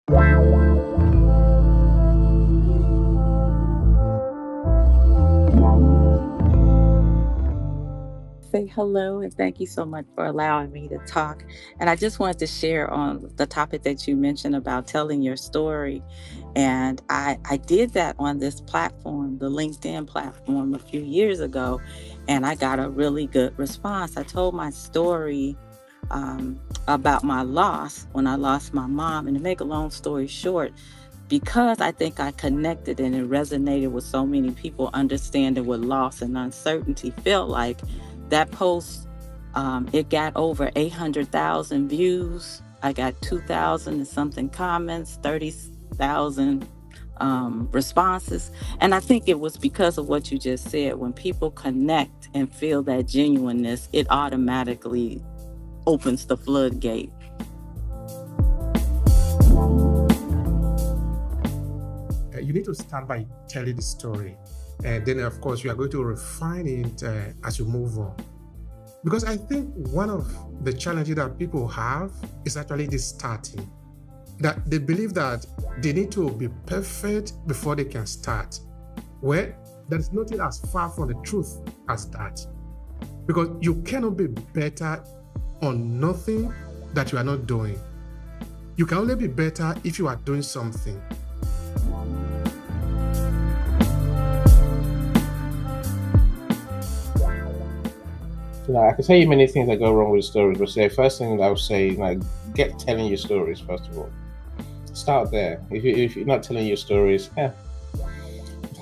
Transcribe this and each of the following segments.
Say hello and thank you so much for allowing me to talk. And I just wanted to share on the topic that you mentioned about telling your story. And I did that on this platform, the LinkedIn platform, a few years ago, and I got a really good response. I told my story about my loss when I lost my mom. And to make a long story short, because I think I connected and it resonated with so many people understanding what loss and uncertainty felt like, that post, it got over 800,000 views. I got 2,000 and something comments, 30,000 responses. And I think it was because of what you just said. When people connect and feel that genuineness, it automatically opens the floodgate. You need to start by telling the story. And then, of course, you are going to refine it as you move on. Because I think one of the challenges that people have is actually the starting. That they believe that they need to be perfect before they can start. Well, there is nothing as far from the truth as that. Because you cannot be better on nothing that you are not doing. You can only be better if you are doing something. I can tell you many things that go wrong with stories, but the first thing I would say, get telling your stories first of all. Start there. If you're not telling your stories,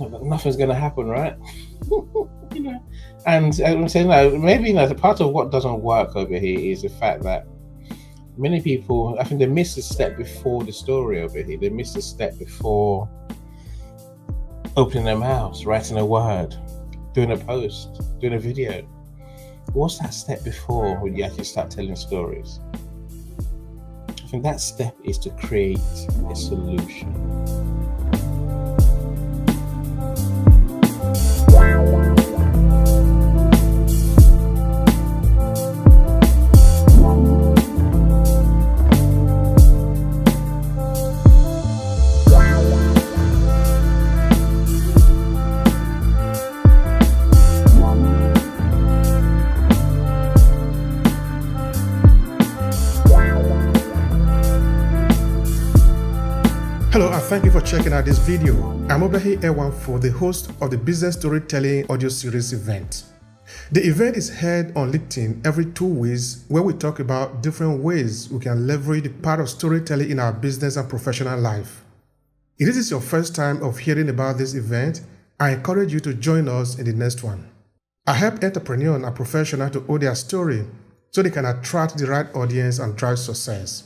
nothing's going to happen, right? And I'm saying maybe the part of what doesn't work over here is the fact that many people, I think they miss a step before the story over here. They miss a step before opening their mouths, writing a word, doing a post, doing a video. What's that step before when you actually start telling stories? I think that step is to create a solution. Hello and thank you for checking out this video. I'm Obehi Ewanfoh, the host of the Business Storytelling Audio Series event. The event is held on LinkedIn every 2 weeks where we talk about different ways we can leverage the power of storytelling in our business and professional life. If this is your first time of hearing about this event, I encourage you to join us in the next one. I help entrepreneurs and professionals to own their story so they can attract the right audience and drive success.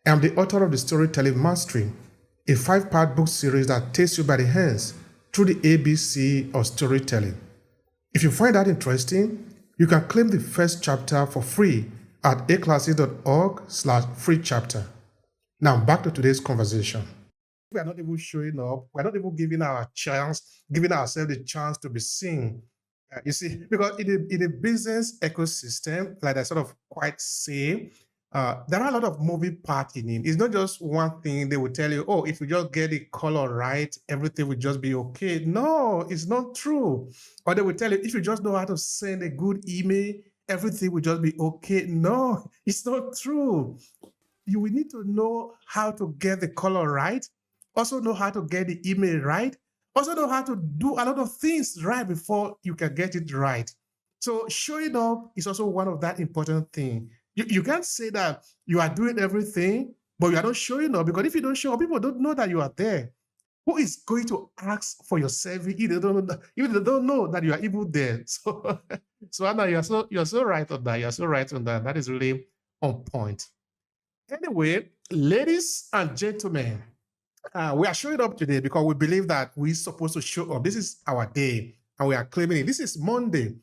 I'm the author of the Storytelling Mastery, a 5-part book series that takes you by the hands through the ABC of storytelling. If you find that interesting, you can claim the first chapter for free at aclasses.org/free chapter. Now back to today's conversation. We are not even showing up. We are not even giving ourselves the chance to be seen. You see, because in the business ecosystem, like I sort of quite say, there are a lot of moving parts in it. It's not just one thing. They will tell you, oh, if you just get the color right, everything will just be okay. No, it's not true. Or they will tell you, if you just know how to send a good email, everything will just be okay. No, it's not true. You will need to know how to get the color right, also know how to get the email right, also know how to do a lot of things right before you can get it right. So showing up is also one of that important thing. You can't say that you are doing everything, but you are not showing up, because if you don't show up, people don't know that you are there. Who is going to ask for your service if they don't know, if they don't know that you are even there? So Anna, you're so right on that. You're so right on that. That is really on point. Anyway, ladies and gentlemen, we are showing up today because we believe that we're supposed to show up. This is our day, and we are claiming it. This is Monday.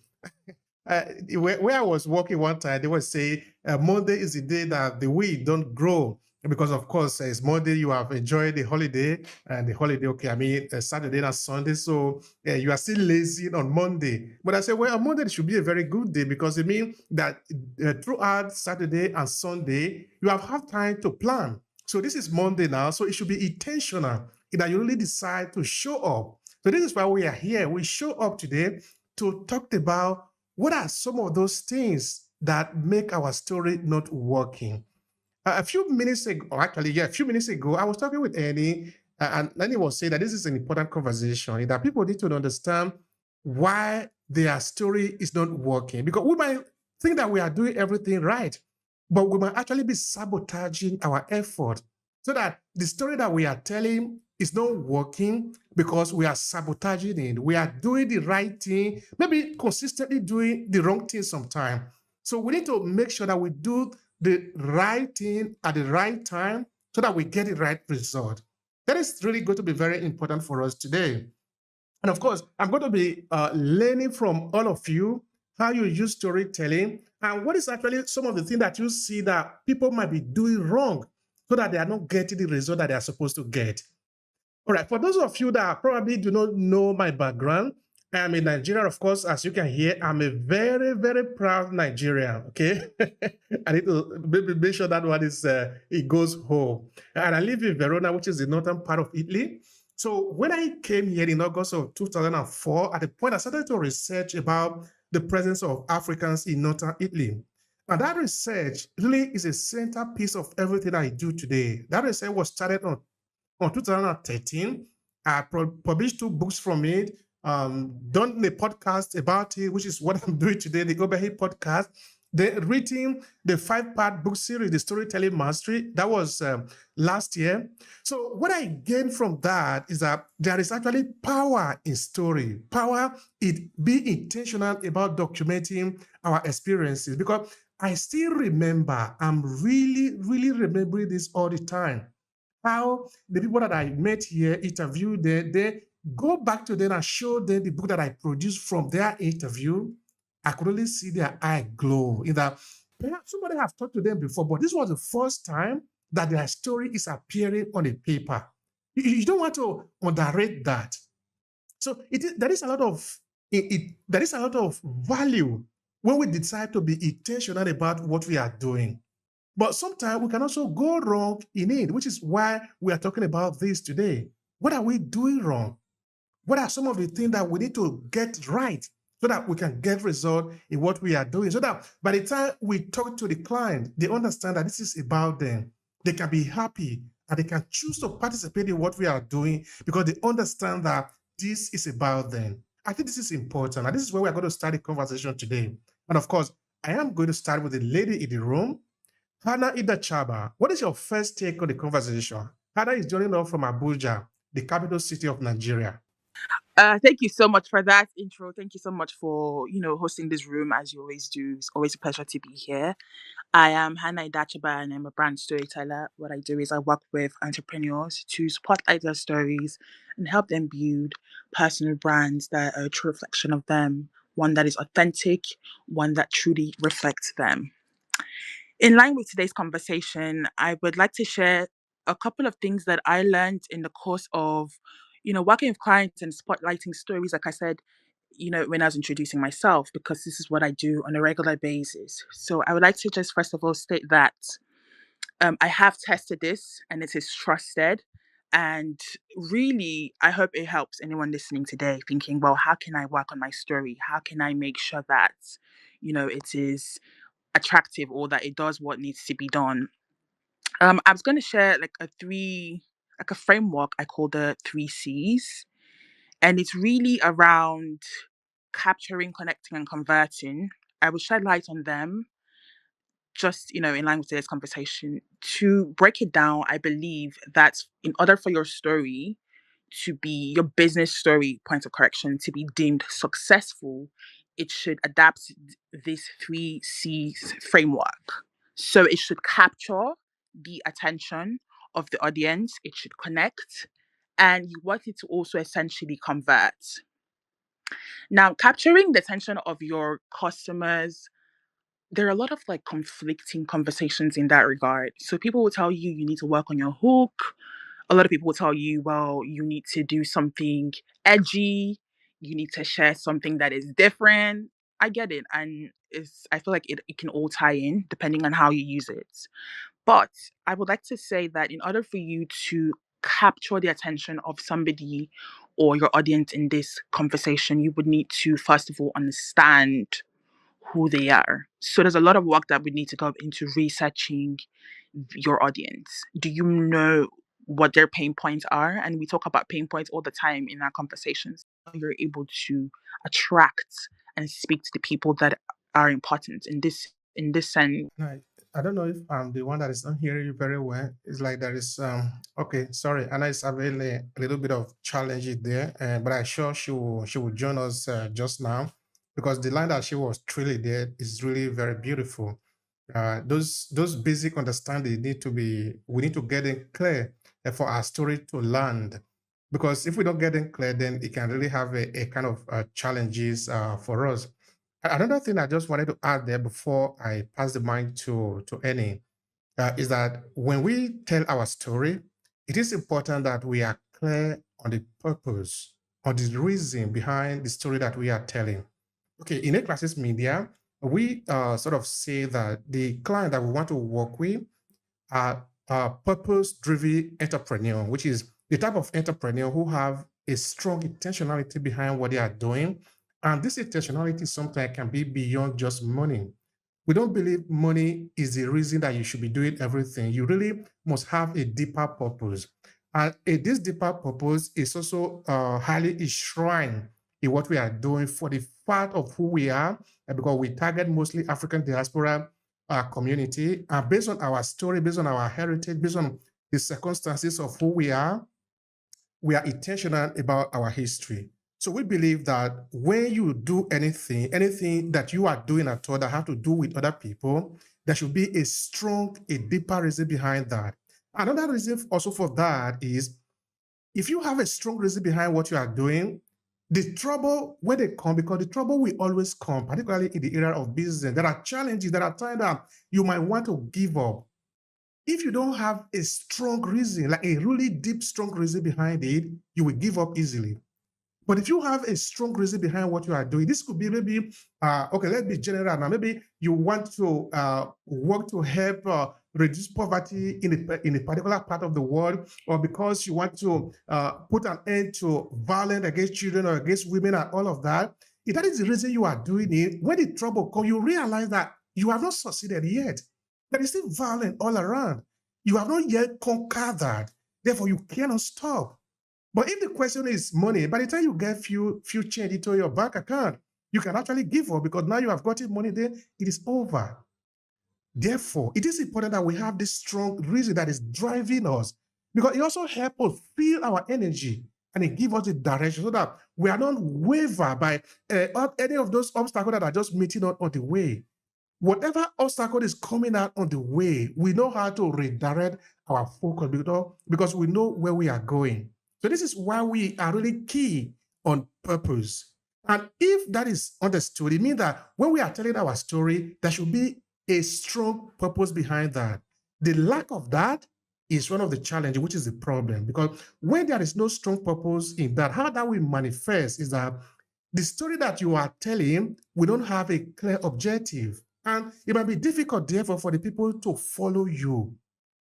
Where I was working one time, they would say Monday is the day that the weed don't grow, because of course it's Monday, you have enjoyed the holiday, and the holiday, okay, I mean Saturday and Sunday, so you are still lazy on Monday. But I said, well, on Monday it should be a very good day, because it means that throughout Saturday and Sunday you have had time to plan. So this is Monday now. So it should be intentional that you really decide to show up. So this is why we are here. We show up today to talk about what are some of those things that make our story not working. A few minutes ago, or actually, yeah, a few minutes ago, I was talking with Annie, and Annie was saying that this is an important conversation, that people need to understand why their story is not working. Because we might think that we are doing everything right, but we might actually be sabotaging our effort so that the story that we are telling is not working because we are sabotaging it. We are doing the right thing, maybe consistently doing the wrong thing sometimes. So we need to make sure that we do the right thing at the right time so that we get the right result. That is really going to be very important for us today. And of course, I'm going to be learning from all of you how you use storytelling and what is actually some of the things that you see that people might be doing wrong so that they are not getting the result that they are supposed to get. All right, for those of you that probably do not know my background, I'm in Nigeria, of course, as you can hear, I'm a very, very proud Nigerian, okay? I need to make sure that one is, it goes home. And I live in Verona, which is the northern part of Italy. So when I came here in August of 2004, at the point I started to research about the presence of Africans in northern Italy. And that research really is a centerpiece of everything I do today. That research was started on 2013. I published 2 books from it, done a podcast about it, which is what I'm doing today, the Obehi podcast. Then written the 5-part book series, The Storytelling Mastery. That was last year. So what I gained from that is that there is actually power in story. Power in being intentional about documenting our experiences. Because I still remember, I'm really, really remembering this all the time, how the people that I met here, interviewed them, they go back to them and show them the book that I produced from their interview. I could only see their eye glow in that perhaps somebody have talked to them before, but this was the first time that their story is appearing on a paper. You don't want to underrate that. So there is a lot of there is a lot of value when we decide to be intentional about what we are doing. But sometimes we can also go wrong in it, which is why we are talking about this today. What are we doing wrong? What are some of the things that we need to get right so that we can get result in what we are doing? So that by the time we talk to the client, they understand that this is about them. They can be happy and they can choose to participate in what we are doing because they understand that this is about them. I think this is important. And this is where we're going to start the conversation today. And of course, I am going to start with the lady in the room, Hannah Ida Chaba. What is your first take on the conversation? Hannah is joining us from Abuja, the capital city of Nigeria. Thank you so much for that intro. Thank you so much for, hosting this room as you always do. It's always a pleasure to be here. I am Hannah Idachaba and I'm a brand storyteller. What I do is I work with entrepreneurs to spotlight their stories and help them build personal brands that are a true reflection of them, one that is authentic, one that truly reflects them. In line with today's conversation, I would like to share a couple of things that I learned in the course of, working with clients and spotlighting stories, like I said, when I was introducing myself, because this is what I do on a regular basis. So I would like to just first of all state that I have tested this and it is trusted. And really, I hope it helps anyone listening today thinking, well, how can I work on my story? How can I make sure that, it is attractive or that it does what needs to be done? I was going to share like a framework I call the 3 C's. And it's really around capturing, connecting, and converting. I will shed light on them just, in line with today's conversation. To break it down, I believe that in order for your story to be your business story, point of correction, to be deemed successful, it should adapt this 3 C's framework. So it should capture the attention of the audience, it should connect, and you want it to also essentially convert. Now, capturing the attention of your customers, there are a lot of like conflicting conversations in that regard. So people will tell you you need to work on your hook. A lot of people will tell you, well, you need to do something edgy. You need to share something that is different. I get it. And I feel like it can all tie in depending on how you use it. But I would like to say that in order for you to capture the attention of somebody or your audience in this conversation, you would need to, first of all, understand who they are. So there's a lot of work that we need to go into researching your audience. Do you know what their pain points are? And we talk about pain points all the time in our conversations. You're able to attract and speak to the people that are important in this sense. I don't know if I'm the one that is not hearing you very well. It's like there is okay, sorry, Anna is having a little bit of challenge there, but I'm sure she will join us just now, because the line that she was truly there is really very beautiful. Those basic understanding we need to get in clear for our story to land, because if we don't get in clear, then it can really have a kind of challenges for us. Another thing I just wanted to add there before I pass the mic to Annie is that when we tell our story, it is important that we are clear on the purpose or the reason behind the story that we are telling. Okay, in AClasses Media, we sort of say that the client that we want to work with are a purpose-driven entrepreneur, which is the type of entrepreneur who have a strong intentionality behind what they are doing. And this intentionality sometimes can be beyond just money. We don't believe money is the reason that you should be doing everything. You really must have a deeper purpose. And this deeper purpose is also highly enshrined in what we are doing for the fact of who we are, because we target mostly African diaspora community. And based on our story, based on our heritage, based on the circumstances of who we are intentional about our history. So we believe that when you do anything that you are doing at all that have to do with other people, there should be a deeper reason behind that. Another reason also for that is, if you have a strong reason behind what you are doing, the trouble, when they come, because the trouble will always come, particularly in the area of business. There are challenges, there are times that you might want to give up. If you don't have a strong reason, like a really deep, strong reason behind it, you will give up easily. But if you have a strong reason behind what you are doing, this could be maybe, okay, let's be general now. Maybe you want to work to help reduce poverty in a particular part of the world, or because you want to put an end to violence against children or against women and all of that. If that is the reason you are doing it, when the trouble comes, you realize that you have not succeeded yet. There is still violence all around. You have not yet conquered that. Therefore, you cannot stop. But if the question is money, by the time you get few change into your bank account, you can actually give up, because now you have gotten money there, it is over. Therefore, it is important that we have this strong reason that is driving us, because it also helps us feel our energy, and it gives us the direction so that we are not wavered by any of those obstacles that are just meeting on the way. Whatever obstacle is coming out on the way, we know how to redirect our focus, because we know where we are going. So this is why we are really key on purpose. And if that is understood, it means that when we are telling our story, there should be a strong purpose behind that. The lack of that is one of the challenges, which is the problem. Because when there is no strong purpose in that, how that will manifest is that the story that you are telling, we don't have a clear objective. And it might be difficult, therefore, for the people to follow you.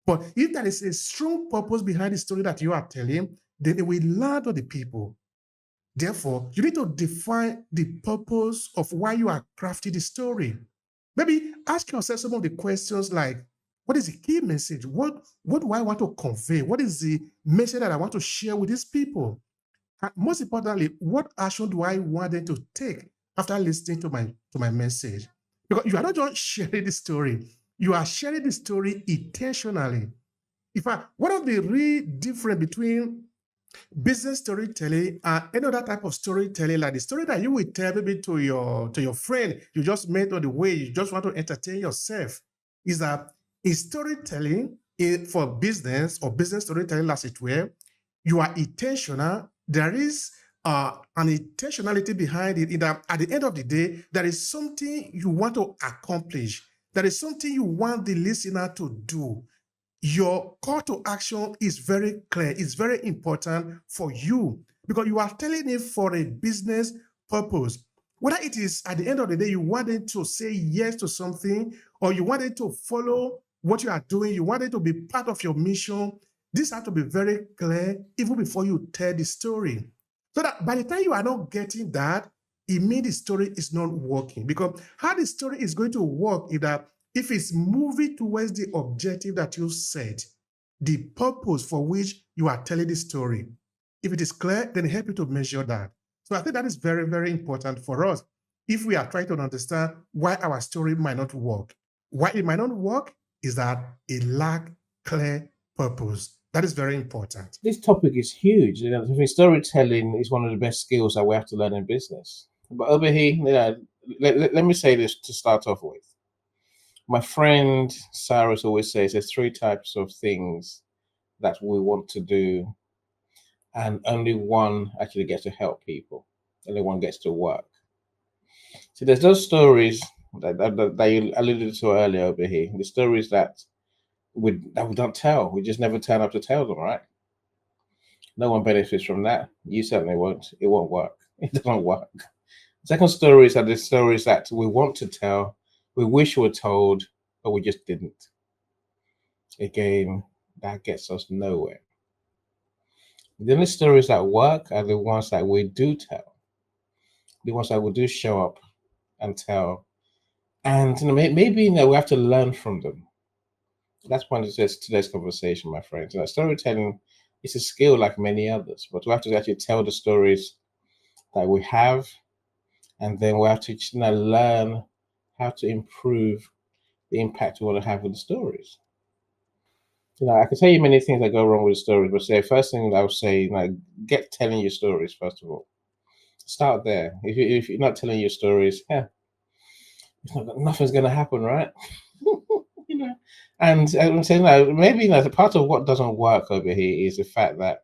But if there is a strong purpose behind the story that you are telling, then it will land on the people. Therefore, you need to define the purpose of why you are crafting the story. Maybe ask yourself some of the questions like, what is the key message? What do I want to convey? What is the message that I want to share with these people? And most importantly, what action do I want them to take after listening to my message? Because you are not just sharing the story, you are sharing the story intentionally. In fact, one of the real difference between business storytelling and any other type of storytelling, like the story that you will tell maybe to your friend you just met on the way, you just want to entertain yourself, is that in storytelling, for business or business storytelling, as it were, you are intentional. There is an intentionality behind it, in that at the end of the day, there is something you want to accomplish. There is something you want the listener to do. Your call to action is very clear. It's very important for you, because you are telling it for a business purpose. Whether it is at the end of the day, you want them to say yes to something, or you want them to follow what you are doing. You want it to be part of your mission. This has to be very clear even before you tell the story. So that by the time you are not getting that, it means the story is not working. Because how the story is going to work is that if it's moving towards the objective that you set, the purpose for which you are telling the story, if it is clear, then help you to measure that. So I think that is very, very important for us if we are trying to understand why our story might not work. Why it might not work is that it lacks clear purpose. That is very important. This topic is huge. I think storytelling is one of the best skills that we have to learn in business. But Obehi, let me say this to start off with. My friend Cyrus always says there's 3 types of things that we want to do, and only one actually gets to help people. Only one gets to work. So there's those stories that you alluded to earlier over here. The stories that we don't tell. We just never turn up to tell them, right? No one benefits from that. You certainly won't. It won't work. It doesn't work. Second stories are the stories that we want to tell, we wish we were told, but we just didn't. Again, that gets us nowhere. The only stories that work are the ones that we do tell, the ones that we do show up and tell. And maybe we have to learn from them. That's one of today's conversation, my friends. Storytelling is a skill like many others, but we have to actually tell the stories that we have, and then we have to learn how to improve the impact we want to have with the stories. I can tell you many things that go wrong with the stories, but say first thing I would say, get telling your stories first of all. Start there. If you're not telling your stories, nothing's going to happen, right? And I'm saying maybe the part of what doesn't work over here is the fact that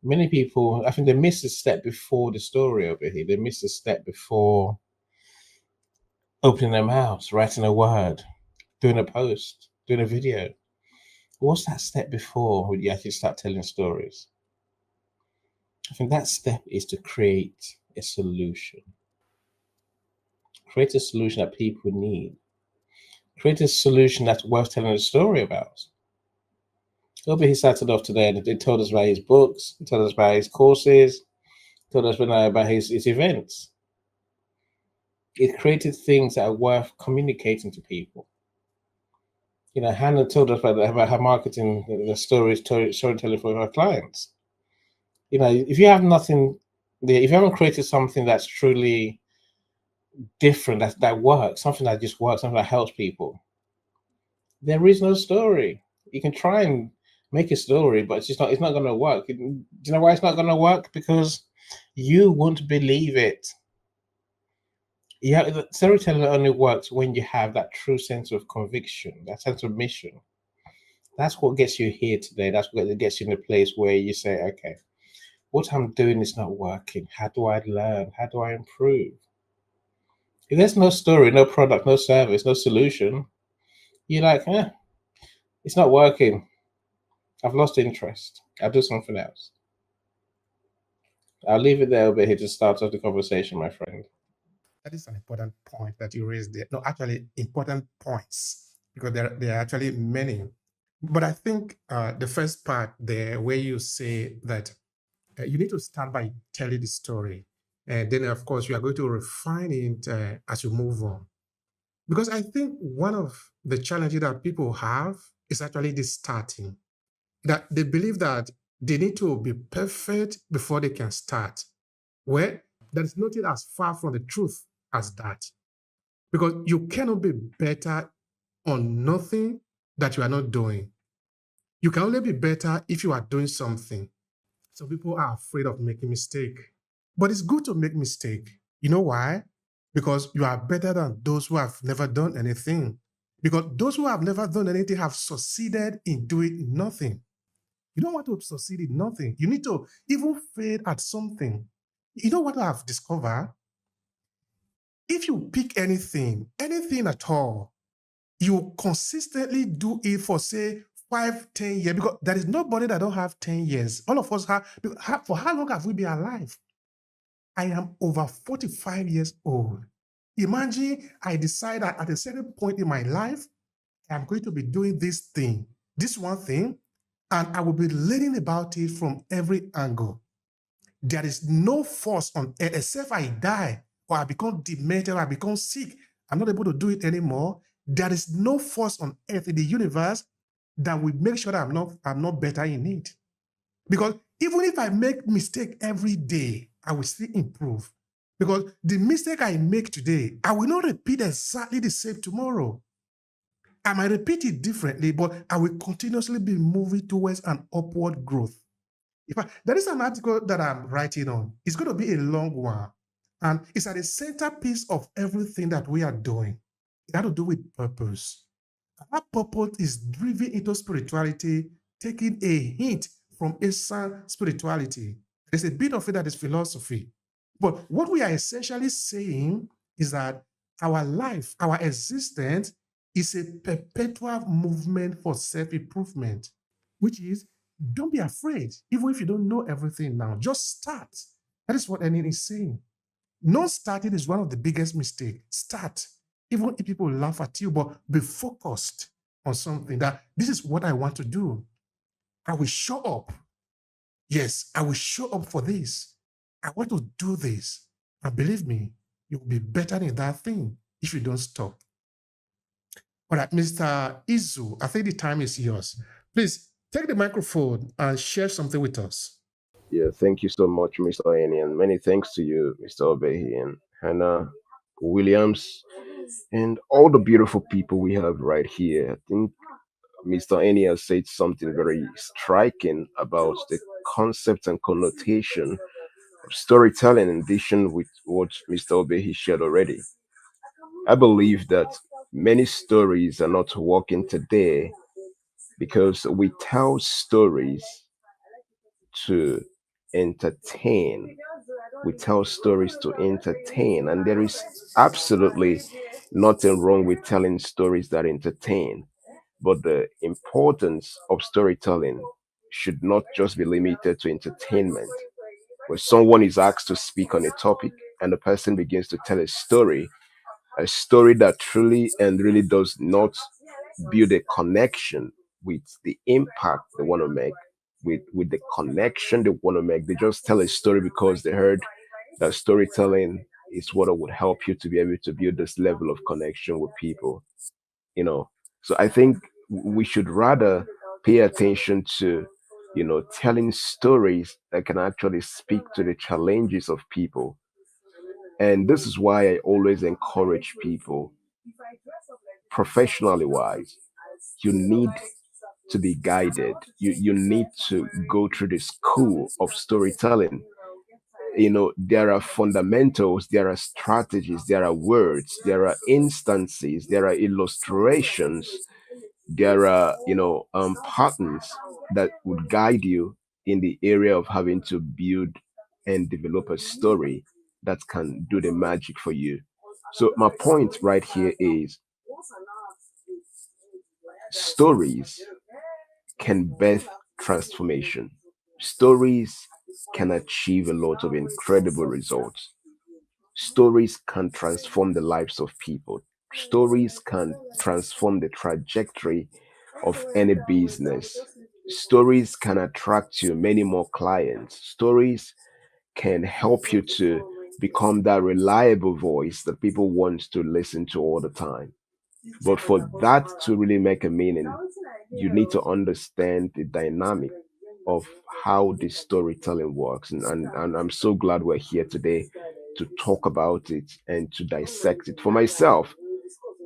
many people, I think they miss a step before the story over here. They miss a step before opening their mouths, writing a word, doing a post, doing a video. What's that step before when you actually start telling stories? I think that step is to create a solution. Create a solution that people need. Create a solution that's worth telling a story about. He started off today and he told us about his books, he told us about his courses, he told us about his events. It created things that are worth communicating to people. Hannah told us about her marketing, the storytelling for her clients. If you have nothing, if you haven't created something that's truly different, that works, something that just works, something that helps people, there is no story. You can try and make a story, but it's not going to work. Do you know why it's not going to work? Because you won't believe it. Storytelling only works when you have that true sense of conviction, that sense of mission. That's what gets you here today. That's what gets you in a place where you say, okay, what I'm doing is not working. How do I learn? How do I improve? If there's no story, no product, no service, no solution, you're like, it's not working. I've lost interest. I'll do something else. I'll leave it there over here to start off the conversation, my friend. That is an important point that you raised there. No, actually, important points, because there are actually many. But I think the first part there, where you say that you need to start by telling the story. And then, of course, you are going to refine it as you move on. Because I think one of the challenges that people have is actually the starting. That they believe that they need to be perfect before they can start. Well, there is nothing as far from the truth as that. Because you cannot be better on nothing that you are not doing. You can only be better if you are doing something. Some people are afraid of making mistake. But it's good to make mistake. You know why? Because you are better than those who have never done anything. Because those who have never done anything have succeeded in doing nothing. You don't want to succeed in nothing. You need to even fail at something. You know what I've discovered? If you pick anything at all, you consistently do it for, say, 5-10 years, because there is nobody that don't have 10 years. All of us have. For how long have we been alive? I am over 45 years old. Imagine I decide that at a certain point in my life, I'm going to be doing this thing, this one thing, and I will be learning about it from every angle. There is no force on earth, except I die or I become demented or I become sick. I'm not able to do it anymore. There is no force on earth in the universe that will make sure that I'm not better in it. Because even if I make mistake every day, I will still improve. Because the mistake I make today, I will not repeat exactly the same tomorrow. I might repeat it differently, but I will continuously be moving towards an upward growth. In fact, there is an article that I'm writing on. It's going to be a long one. And it's at the centerpiece of everything that we are doing. It has to do with purpose. That purpose is driven into spirituality, taking a hint from Eastern spirituality. There's a bit of it that is philosophy. But what we are essentially saying is that our life, our existence, is a perpetual movement for self-improvement, which is don't be afraid, even if you don't know everything now. Just start. That is what Enin is saying. Non starting is one of the biggest mistakes. Start. Even if people laugh at you, but be focused on something that this is what I want to do. I will show up. Yes, I will show up for this. I want to do this. And believe me, you'll be better in that thing if you don't stop. All right, Mr. Izu, I think the time is yours. Please take the microphone and share something with us. Yeah, thank you so much, Mr. Annie, and many thanks to you, Mr. Obehi and Hannah Williams, and all the beautiful people we have right here. I think Mr. Annie has said something very striking about the concept and connotation of storytelling in addition with what Mr. Obehi shared already. I believe that many stories are not working today because we tell stories to entertain. We tell stories to entertain, and there is absolutely nothing wrong with telling stories that entertain. But the importance of storytelling should not just be limited to entertainment. When someone is asked to speak on a topic and the person begins to tell a story that truly and really does not build a connection with the impact they want to make, with the connection they want to make. They just tell a story because they heard that storytelling is what would help you to be able to build this level of connection with people, you know. So I think we should rather pay attention to, telling stories that can actually speak to the challenges of people. And this is why I always encourage people, professionally wise, you need to be guided. You need to go through the school of storytelling. There are fundamentals, there are strategies, there are words, there are instances, there are illustrations, there are patterns that would guide you in the area of having to build and develop a story that can do the magic for you. So my point right here is stories can birth transformation. Stories can achieve a lot of incredible results. Stories can transform the lives of people. Stories can transform the trajectory of any business. Stories can attract you many more clients. Stories can help you to become that reliable voice that people want to listen to all the time. But for that to really make a meaning, you need to understand the dynamic of how this storytelling works. And I'm so glad we're here today to talk about it and to dissect it. For myself,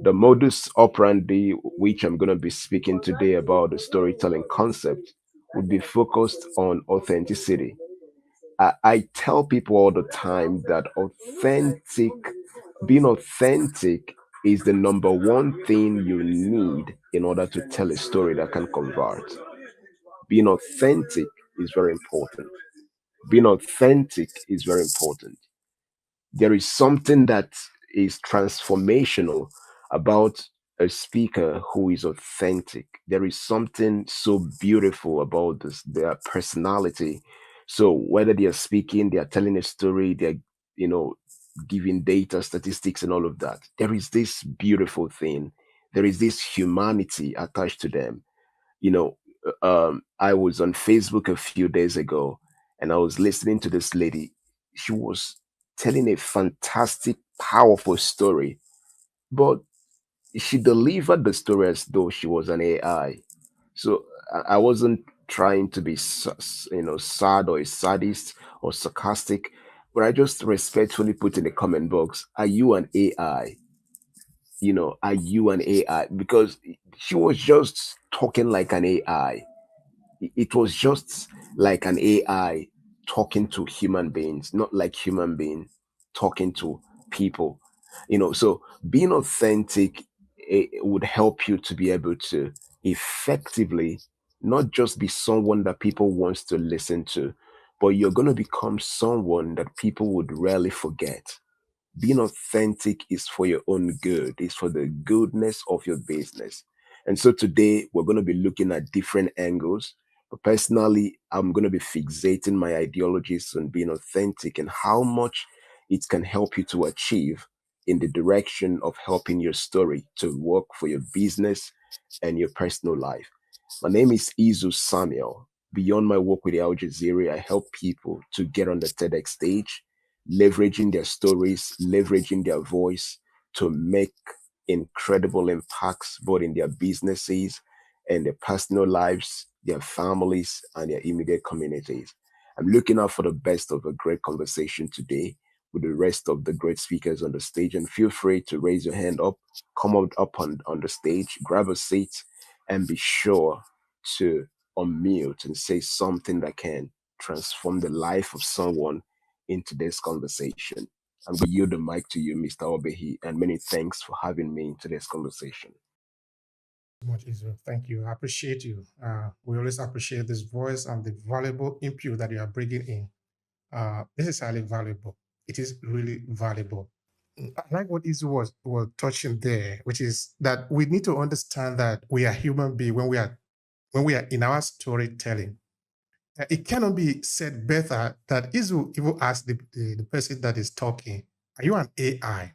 the modus operandi, which I'm going to be speaking today about the storytelling concept, would be focused on authenticity. I tell people all the time that being authentic is the number one thing you need in order to tell a story that can convert. Being authentic is very important. Being authentic is very important. There is something that is transformational about a speaker who is authentic. There is something so beautiful about their personality. So whether they are speaking, they are telling a story, they're, you know, giving data, statistics, and all of that. There is this beautiful thing there is this humanity attached to them. You know, I was on Facebook a few days ago and I was listening to this lady. She was telling a fantastic, powerful story, but she delivered the story as though she was an AI. So I wasn't trying to be, sad or a sadist or sarcastic, but I just respectfully put in the comment box, "Are you an AI? Are you an AI?" Because she was just talking like an AI. It was just like an AI talking to human beings, not like human being talking to people. So being authentic, it would help you to be able to effectively not just be someone that people wants to listen to, but you're going to become someone that people would rarely forget. Being authentic is for your own good, it's for the goodness of your business. And so today we're going to be looking at different angles. But personally, I'm going to be fixating my ideologies on being authentic and how much it can help you to achieve in the direction of helping your story to work for your business and your personal life. My name is Izu Samuel. Beyond my work with the Al Jazeera, I help people to get on the TEDx stage, leveraging their stories, leveraging their voice to make incredible impacts both in their businesses and their personal lives, their families, and their immediate communities. I'm looking out for the best of a great conversation today with the rest of the great speakers on the stage. And feel free to raise your hand up, come up on the stage, grab a seat, and be sure to unmute and say something that can transform the life of someone in today's conversation. I'm going to yield the mic to you, Mr. Obehi, and many thanks for having me in today's conversation. Much, Israel. Thank you. I appreciate you. We always appreciate this voice and the valuable input that you are bringing in. This is highly valuable. It is really valuable. I like what Izu was touching there, which is that we need to understand that we are human beings when we are in our storytelling. It cannot be said better that Izu even asked the person that is talking, "Are you an AI?"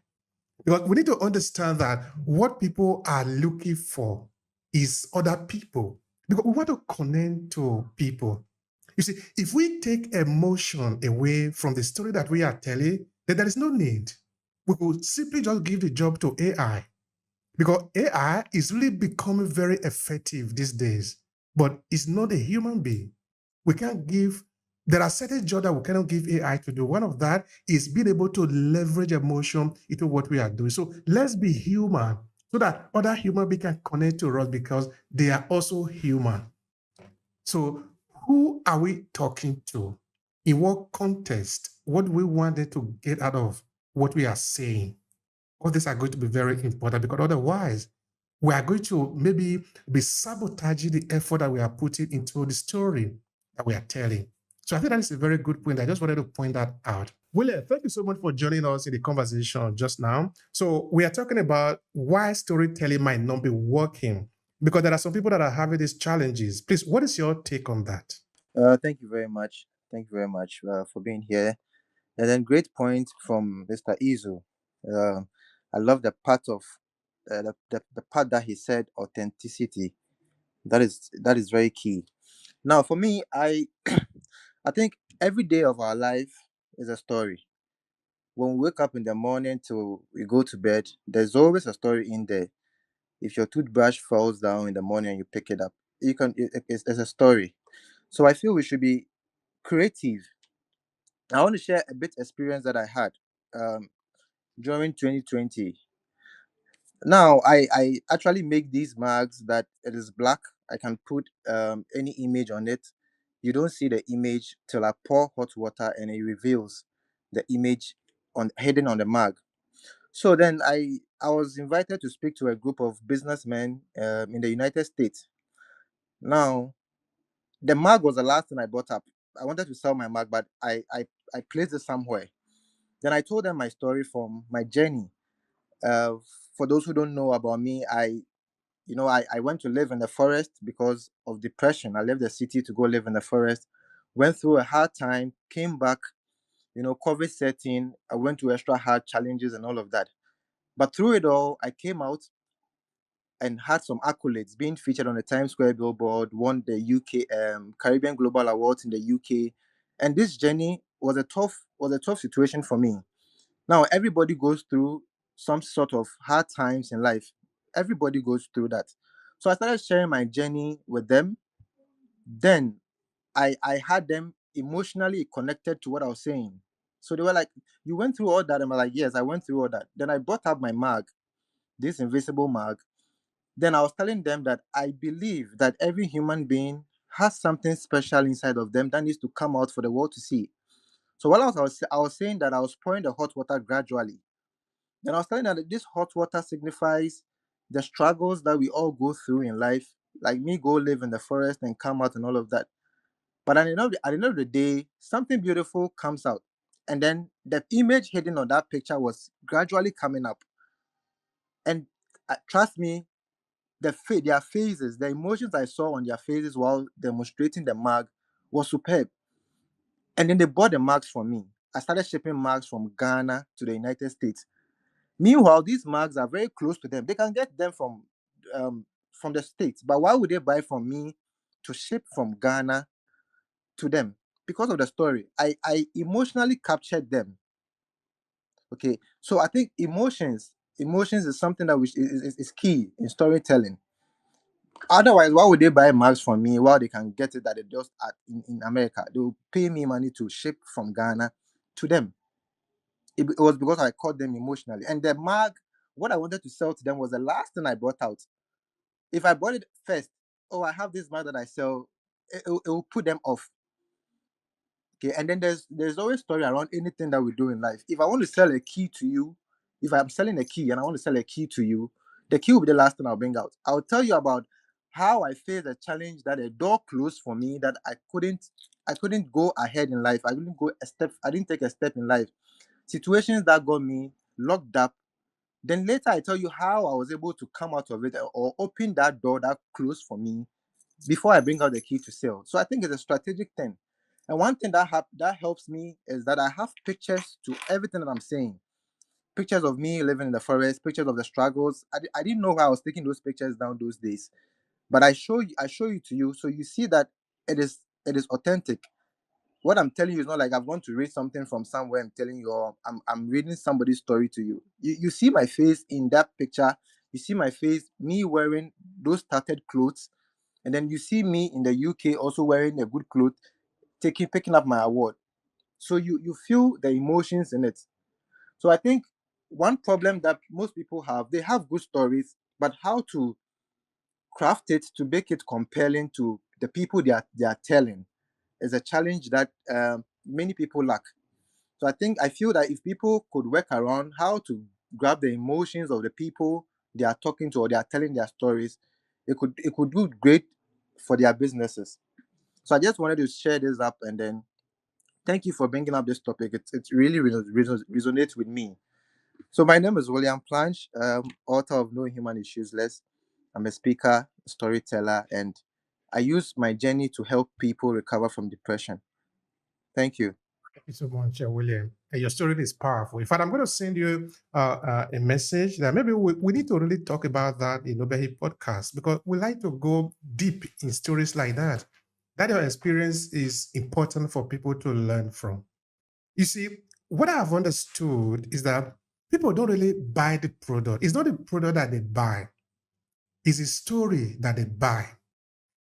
Because we need to understand that what people are looking for is other people. Because we want to connect to people. You see, if we take emotion away from the story that we are telling, then there is no need. We could simply just give the job to AI. Because AI is really becoming very effective these days, but it's not a human being. We can't give, there are certain jobs that we cannot give AI to do. One of that is being able to leverage emotion into what we are doing. So let's be human so that other human beings can connect to us because they are also human. So who are we talking to? In what context? What do we want them to get out of what we are saying? All these are going to be very important because otherwise, we are going to maybe be sabotaging the effort that we are putting into the story that we are telling. So I think that is a very good point. I just wanted to point that out. William, thank you so much for joining us in the conversation just now. So we are talking about why storytelling might not be working because there are some people that are having these challenges. Please, what is your take on that? Thank you very much. Thank you very much for being here. And then great point from Mr. Izu. I love the part of the part that he said authenticity. That is very key. Now, for me, I I think every day of our life is a story. When we wake up in the morning till we go to bed, there's always a story in there. If your toothbrush falls down in the morning and you pick it up, it's a story. So I feel we should be creative. I want to share a bit experience that I had um, during 2020. Now, I actually make these mags that it is black. I can put any image on it. You don't see the image till I pour hot water and it reveals the image on hidden on the mag. So then I was invited to speak to a group of businessmen in the United States. Now, the mag was the last thing I brought up. I wanted to sell my mag, but I placed it somewhere. Then I told them my story from my journey. Uh, for those who don't know about me, I went to live in the forest because of depression. I left the city to go live in the forest. Went through a hard time, came back. COVID set in. I went to extra hard challenges and all of that. But through it all, I came out and had some accolades, being featured on the Times Square billboard, won the UK Caribbean Global Awards in the UK. And this journey was a tough situation for me. Now everybody goes through some sort of hard times in life. Everybody goes through that. So I started sharing my journey with them. Then I had them emotionally connected to what I was saying. So they were like, "You went through all that?" I'm like, "Yes, I went through all that." Then I brought up my mug, this invisible mug. Then I was telling them that I believe that every human being has something special inside of them that needs to come out for the world to see. So while I was saying that I was pouring the hot water gradually. Then I was telling them that this hot water signifies the struggles that we all go through in life, like me go live in the forest and come out and all of that. But at the end of the day, something beautiful comes out. And then the image hidden on that picture was gradually coming up. And trust me, their faces, the emotions I saw on their faces while demonstrating the mug was superb. And then they bought the mugs from me. I started shipping mugs from Ghana to the United States. Meanwhile, these mugs are very close to them. They can get them from the States. But why would they buy from me to ship from Ghana to them? Because of the story. I emotionally captured them. Okay. So I think emotions is something that is key in storytelling. Otherwise, why would they buy mugs from me while they can get it that they just in America? They will pay me money to ship from Ghana to them. It was because I caught them emotionally. And the mug, what I wanted to sell to them was the last thing I brought out. If I bought it first, oh, I have this mug that I sell, it will put them off. Okay, and then there's always story around anything that we do in life. If I want to sell a key to you, if I'm selling a key and I want to sell a key to you, the key will be the last thing I'll bring out. I'll tell you about how I faced a challenge that a door closed for me that I couldn't go ahead in life. I didn't take a step in life. Situations that got me locked up. Then later I tell you how I was able to come out of it or open that door that closed for me before I bring out the key to sell. So I think it's a strategic thing. And one thing that helps me is that I have pictures to everything that I'm saying. Pictures of me living in the forest, pictures of the struggles. I didn't know how I was taking those pictures down those days, but I show you to you, so you see that it is authentic. What I'm telling you is not like I've gone to read something from somewhere. I'm telling you, or I'm reading somebody's story to you. You see my face in that picture. You see my face, me wearing those tattered clothes, and then you see me in the UK also wearing a good cloth, picking up my award. So you feel the emotions in it. So I think one problem that most people have, they have good stories, but how to craft it to make it compelling to the people they are telling is a challenge that many people lack. So I feel that if people could work around how to grab the emotions of the people they are talking to or they are telling their stories, it could do great for their businesses. So I just wanted to share this up, and then thank you for bringing up this topic. It really resonates with me. So my name is William Planch, author of No Human is Useless. I'm a speaker, storyteller, and I use my journey to help people recover from depression. Thank you. Thank you so much, William. Your story is powerful. In fact, I'm going to send you a message that maybe we need to really talk about that in Obehi podcast because we like to go deep in stories like that. That your experience is important for people to learn from. You see, what I've understood is that people don't really buy the product. It's not the product that they buy, it's a story that they buy.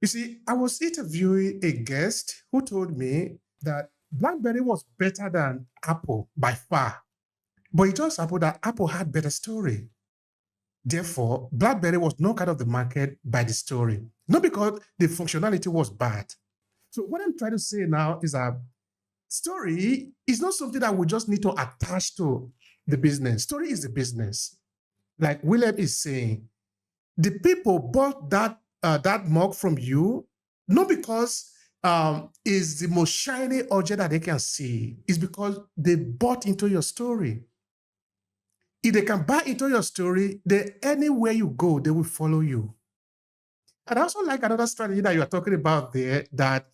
You see, I was interviewing a guest who told me that BlackBerry was better than Apple by far. But it just happened that Apple had better story. Therefore, BlackBerry was knocked out of the market by the story, not because the functionality was bad. So what I'm trying to say now is that story is not something that we just need to attach to the business. Story is the business. Like William is saying, the people bought that mug from you, not because it's the most shiny object that they can see. It's because they bought into your story. If they can buy into your story, then anywhere you go, they will follow you. And I also like another strategy that you are talking about there, that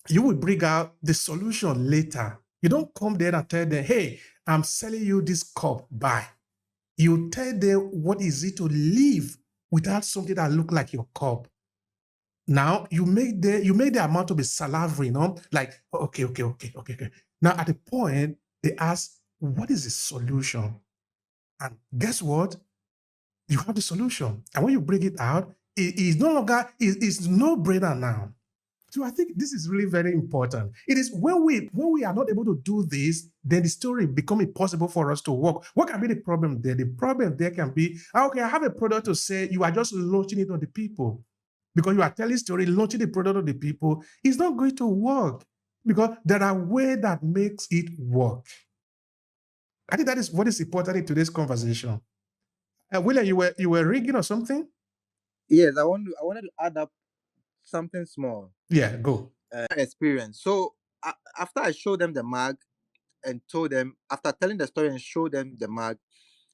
you will bring out the solution later. You don't come there and tell them, hey, I'm selling you this cup, buy. You tell them what is it to live without something that look like your cup. Now you make the amount to be salivary, like okay. Now at the point they ask, what is the solution? And guess what? You have the solution. And when you bring it out, it is no longer, it's no brainer now. So I think this is really very important. It is when we are not able to do this, then the story become impossible for us to work. What can be the problem there? The problem there can be, okay, I have a product to say, you are just launching it on the people. Because you are telling story, launching the product on the people, it's not going to work. Because there are ways that makes it work. I think that is what is important in today's conversation. William, you were rigging or something? Yes, I wanted to add up something small. Yeah, go. Experience. So after I showed them the mug and told them, after telling the story and showed them the mug,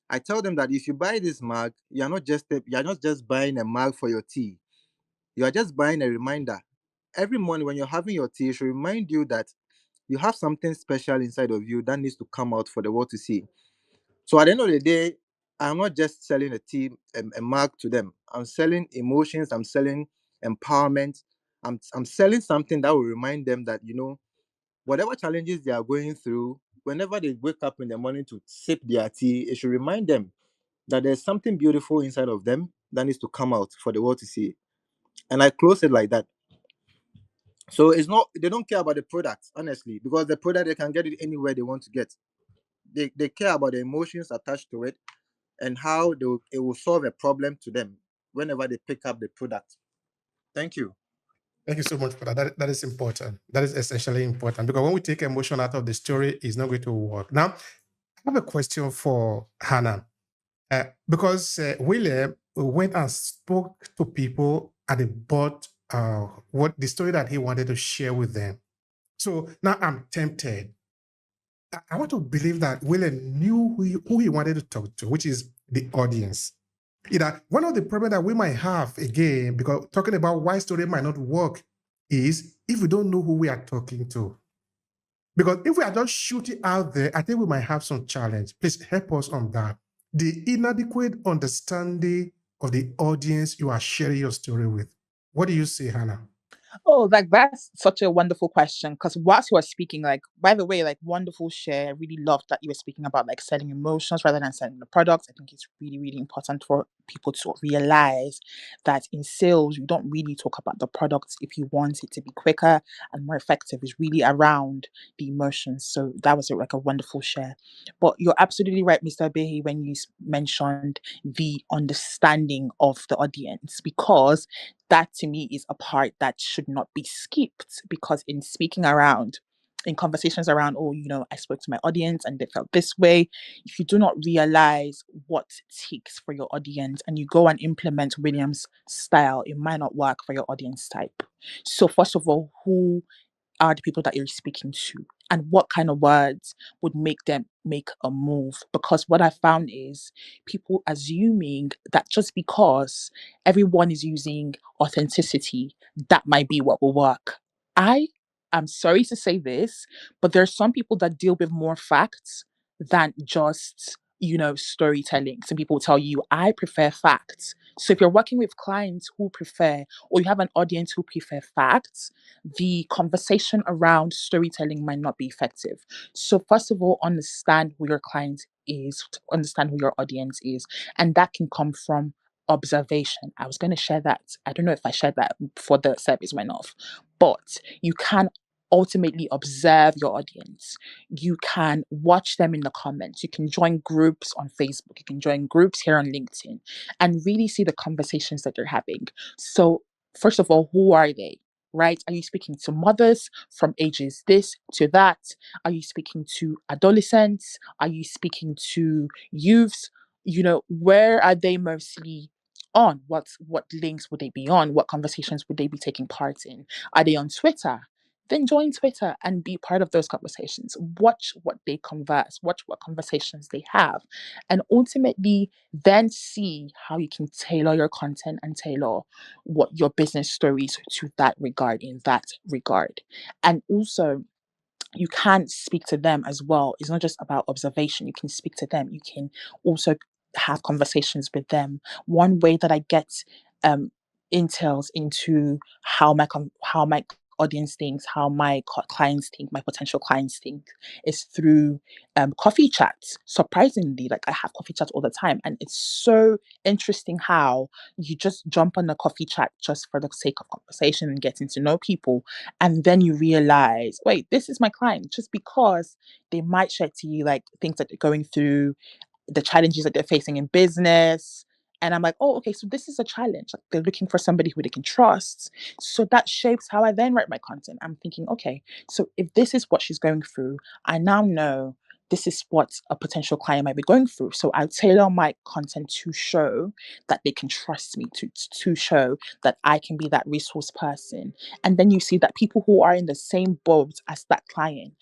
I tell them that if you buy this mug, you're not just buying a mug for your tea. You are just buying a reminder. Every morning when you're having your tea, it should remind you that you have something special inside of you that needs to come out for the world to see. So at the end of the day, I'm not just selling a tea, a mug to them. I'm selling emotions. I'm selling empowerment. I'm selling something that will remind them that, whatever challenges they are going through, whenever they wake up in the morning to sip their tea, it should remind them that there's something beautiful inside of them that needs to come out for the world to see. And I close it like that. So it's not, they don't care about the product, honestly, because the product, they can get it anywhere they want to get. They care about the emotions attached to it and how it will solve a problem to them whenever they pick up the product. Thank you. Thank you so much for that. That is important. That is essentially important because when we take emotion out of the story, it's not going to work. Now, I have a question for Hannah. Because William went and spoke to people and they bought what the story that he wanted to share with them. So now I'm tempted. I want to believe that William knew who he wanted to talk to, which is the audience. One of the problems that we might have again, because talking about why story might not work, is if we don't know who we are talking to. Because if we are just shooting out there, I think we might have some challenge. Please help us on that. The inadequate understanding of the audience you are sharing your story with. What do you say, Hannah? Oh, like that's such a wonderful question. Because whilst you were speaking, like, by the way, like, wonderful share. I really loved that you were speaking about like selling emotions rather than selling the products. I think it's really, really important for people to realize that in sales, you don't really talk about the products if you want it to be quicker and more effective. It's really around the emotions. So that was like a wonderful share. But you're absolutely right, Mr. Behi, when you mentioned the understanding of the audience, because that to me is a part that should not be skipped. Because in speaking around, in conversations around, oh, I spoke to my audience and they felt this way. If you do not realize what ticks for your audience and you go and implement William's style, it might not work for your audience type. So first of all, who are the people that you're speaking to, and what kind of words would make them make a move? Because what I found is people assuming that just because everyone is using authenticity, that might be what will work. I'm sorry to say this, but there are some people that deal with more facts than just storytelling. Some people tell you, I prefer facts. So if you're working with clients who prefer, or you have an audience who prefer facts, the conversation around storytelling might not be effective. So first of all, understand who your client is, understand who your audience is, and that can come from observation. I was going to share that. I don't know if I shared that before the service went off, but you can ultimately observe your audience. You can watch them in the comments. You can join groups on Facebook. You can join groups here on LinkedIn and really see the conversations that they're having. So first of all, who are they? Right? Are you speaking to mothers from ages this to that? Are you speaking to adolescents? Are you speaking to youths? Where are they mostly on? What links would they be on? What conversations would they be taking part in? Are they on Twitter? Then join Twitter and be part of those conversations. Watch what they converse, watch what conversations they have, and ultimately then see how you can tailor your content and tailor what your business stories to that regard, in that regard. And also, you can speak to them as well. It's not just about observation. You can speak to them. You can also have conversations with them. One way that I get um, intel into how my audience thinks, how my clients think, my potential clients think, is through coffee chats. Surprisingly, like I have coffee chats all the time, and it's so interesting how you just jump on a coffee chat just for the sake of conversation and getting to know people, and then you realize, wait, this is my client, just because they might share to you like things that they're going through, the challenges that they're facing in business. And I'm like, oh, okay, so this is a challenge. Like they're looking for somebody who they can trust. So that shapes how I then write my content. I'm thinking, okay, so if this is what she's going through, I now know this is what a potential client might be going through. So I tailor my content to show that they can trust me, to show that I can be that resource person. And then you see that people who are in the same boat as that client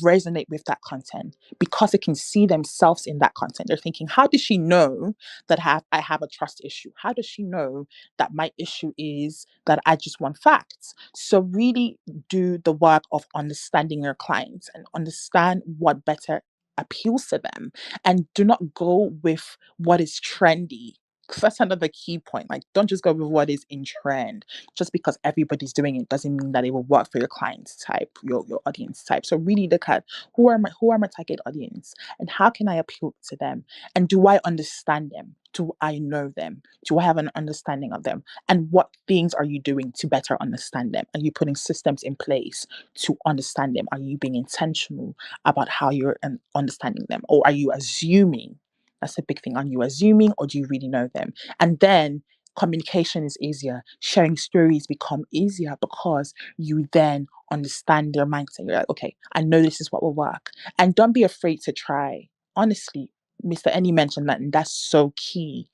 resonate with that content because they can see themselves in that content. They're thinking, how does she know that I have a trust issue? How does she know that my issue is that I just want facts? So really do the work of understanding your clients and understand what better appeals to them, and do not go with what is trendy. 'Cause that's another key point. Like, don't just go with what is in trend. Just because everybody's doing it doesn't mean that it will work for your client's type, your audience type. So really look at who are my target audience, and how can I appeal to them? And do I understand them? Do I know them? Do I have an understanding of them? And what things are you doing to better understand them? Are you putting systems in place to understand them? Are you being intentional about how you're understanding them? Or are you assuming? That's a big thing. Are you assuming, or do you really know them? And then communication is easier. Sharing stories become easier because you then understand their mindset. You're like, okay, I know this is what will work. And don't be afraid to try. Honestly, Mr. Any mentioned that, and that's so key.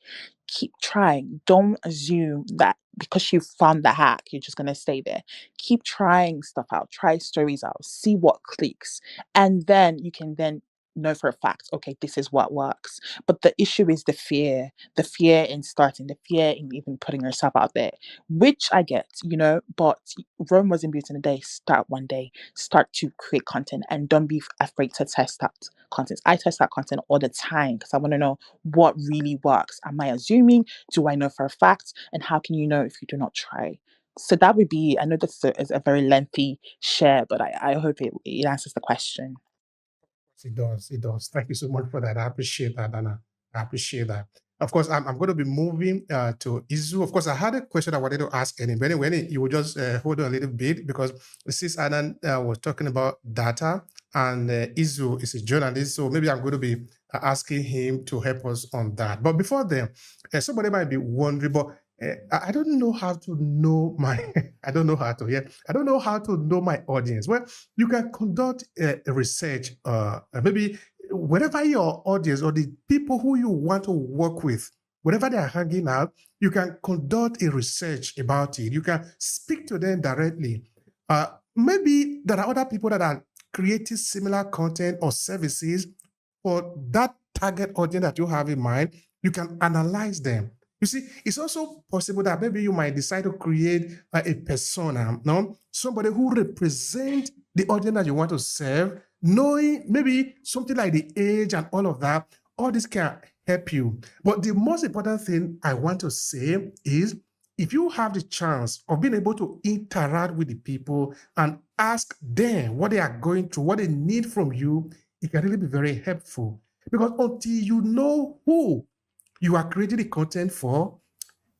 Keep trying. Don't assume that because you found the hack, you're just gonna stay there. Keep trying stuff out, try stories out, see what clicks. And then you can then know for a fact, okay, this is what works. But the issue is the fear in starting, the fear in even putting yourself out there, which I get, but Rome wasn't built in a day. Start one day, start to create content, and don't be afraid to test out content. I test out content all the time because I want to know what really works. Am I assuming? Do I know for a fact? And how can you know if you do not try? So that would be, I know this is a very lengthy share, but I hope it answers the question. It does. It does. Thank you so much for that. I appreciate that, Anna. I appreciate that. Of course, I'm going to be moving to Izu. Of course, I had a question I wanted to ask Annie. But anyway, you will just hold on a little bit because since Anna was talking about data and Izu is a journalist, so maybe I'm going to be asking him to help us on that. But before then, somebody might be wondering, but I don't know how to know my, I don't know how to, yeah, I don't know how to know my audience. Well, you can conduct a research, maybe wherever your audience or the people who you want to work with, wherever they are hanging out, you can conduct a research about it. You can speak to them directly. Maybe there are other people that are creating similar content or services for that target audience that you have in mind. You can analyze them. You see, it's also possible that maybe you might decide to create a persona, no? Somebody who represents the audience that you want to serve, knowing maybe something like the age and all of that. All this can help you. But the most important thing I want to say is if you have the chance of being able to interact with the people and ask them what they are going through, what they need from you, it can really be very helpful. Because until you know who you are creating the content for,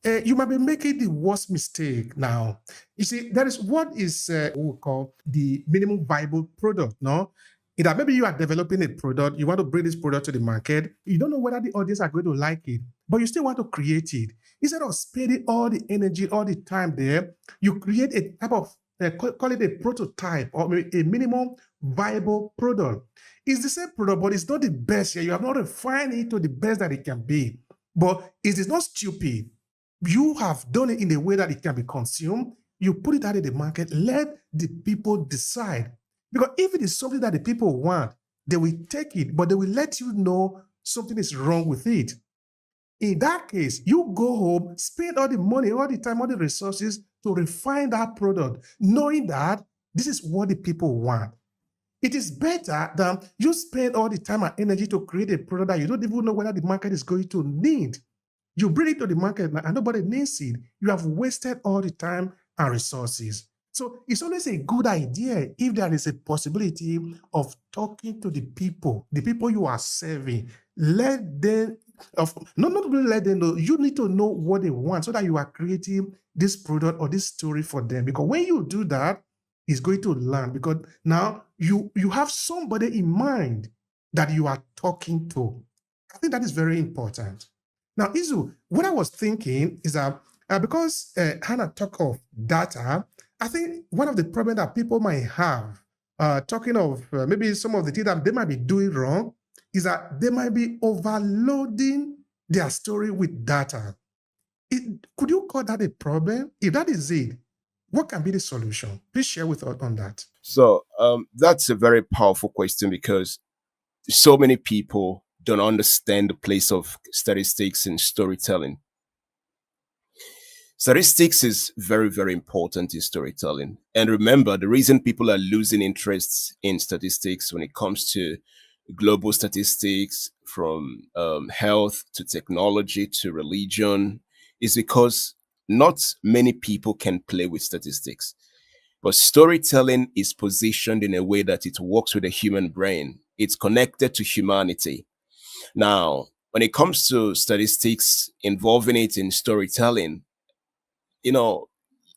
you might be making the worst mistake now. You see, that is what is what we call the minimum viable product, no? In that maybe you are developing a product, you want to bring this product to the market, you don't know whether the audience are going to like it, but you still want to create it. Instead of spending all the energy, all the time there, you create a type of, call it a prototype or maybe a minimum viable product. It's the same product, but it's not the best yet. You have not refined it to the best that it can be. But it is not stupid. You have done it in a way that it can be consumed. You put it out in the market. Let the people decide. Because if it is something that the people want, they will take it, but they will let you know something is wrong with it. In that case, you go home, spend all the money, all the time, all the resources to refine that product, knowing that this is what the people want. It is better than you spend all the time and energy to create a product that you don't even know whether the market is going to need. You bring it to the market and nobody needs it. You have wasted all the time and resources. So it's always a good idea if there is a possibility of talking to the people you are serving. Let them, not really let them know, you need to know what they want so that you are creating this product or this story for them. Because when you do that, it's going to land because now you have somebody in mind that you are talking to. I think that is very important. Now, Izu, what I was thinking is that because Hannah talked of data, I think one of the problems that people might have, talking of maybe some of the things that they might be doing wrong, is that they might be overloading their story with data. Could you call that a problem? If that is it, what can be the solution? Please share with us on that. So that's a very powerful question because so many people don't understand the place of statistics in storytelling. Statistics is very, very important in storytelling. And remember, the reason people are losing interest in statistics when it comes to global statistics, from health to technology to religion, is because not many people can play with statistics. But storytelling is positioned in a way that it works with the human brain. It's connected to humanity. Now, when it comes to statistics involving it in storytelling, you know,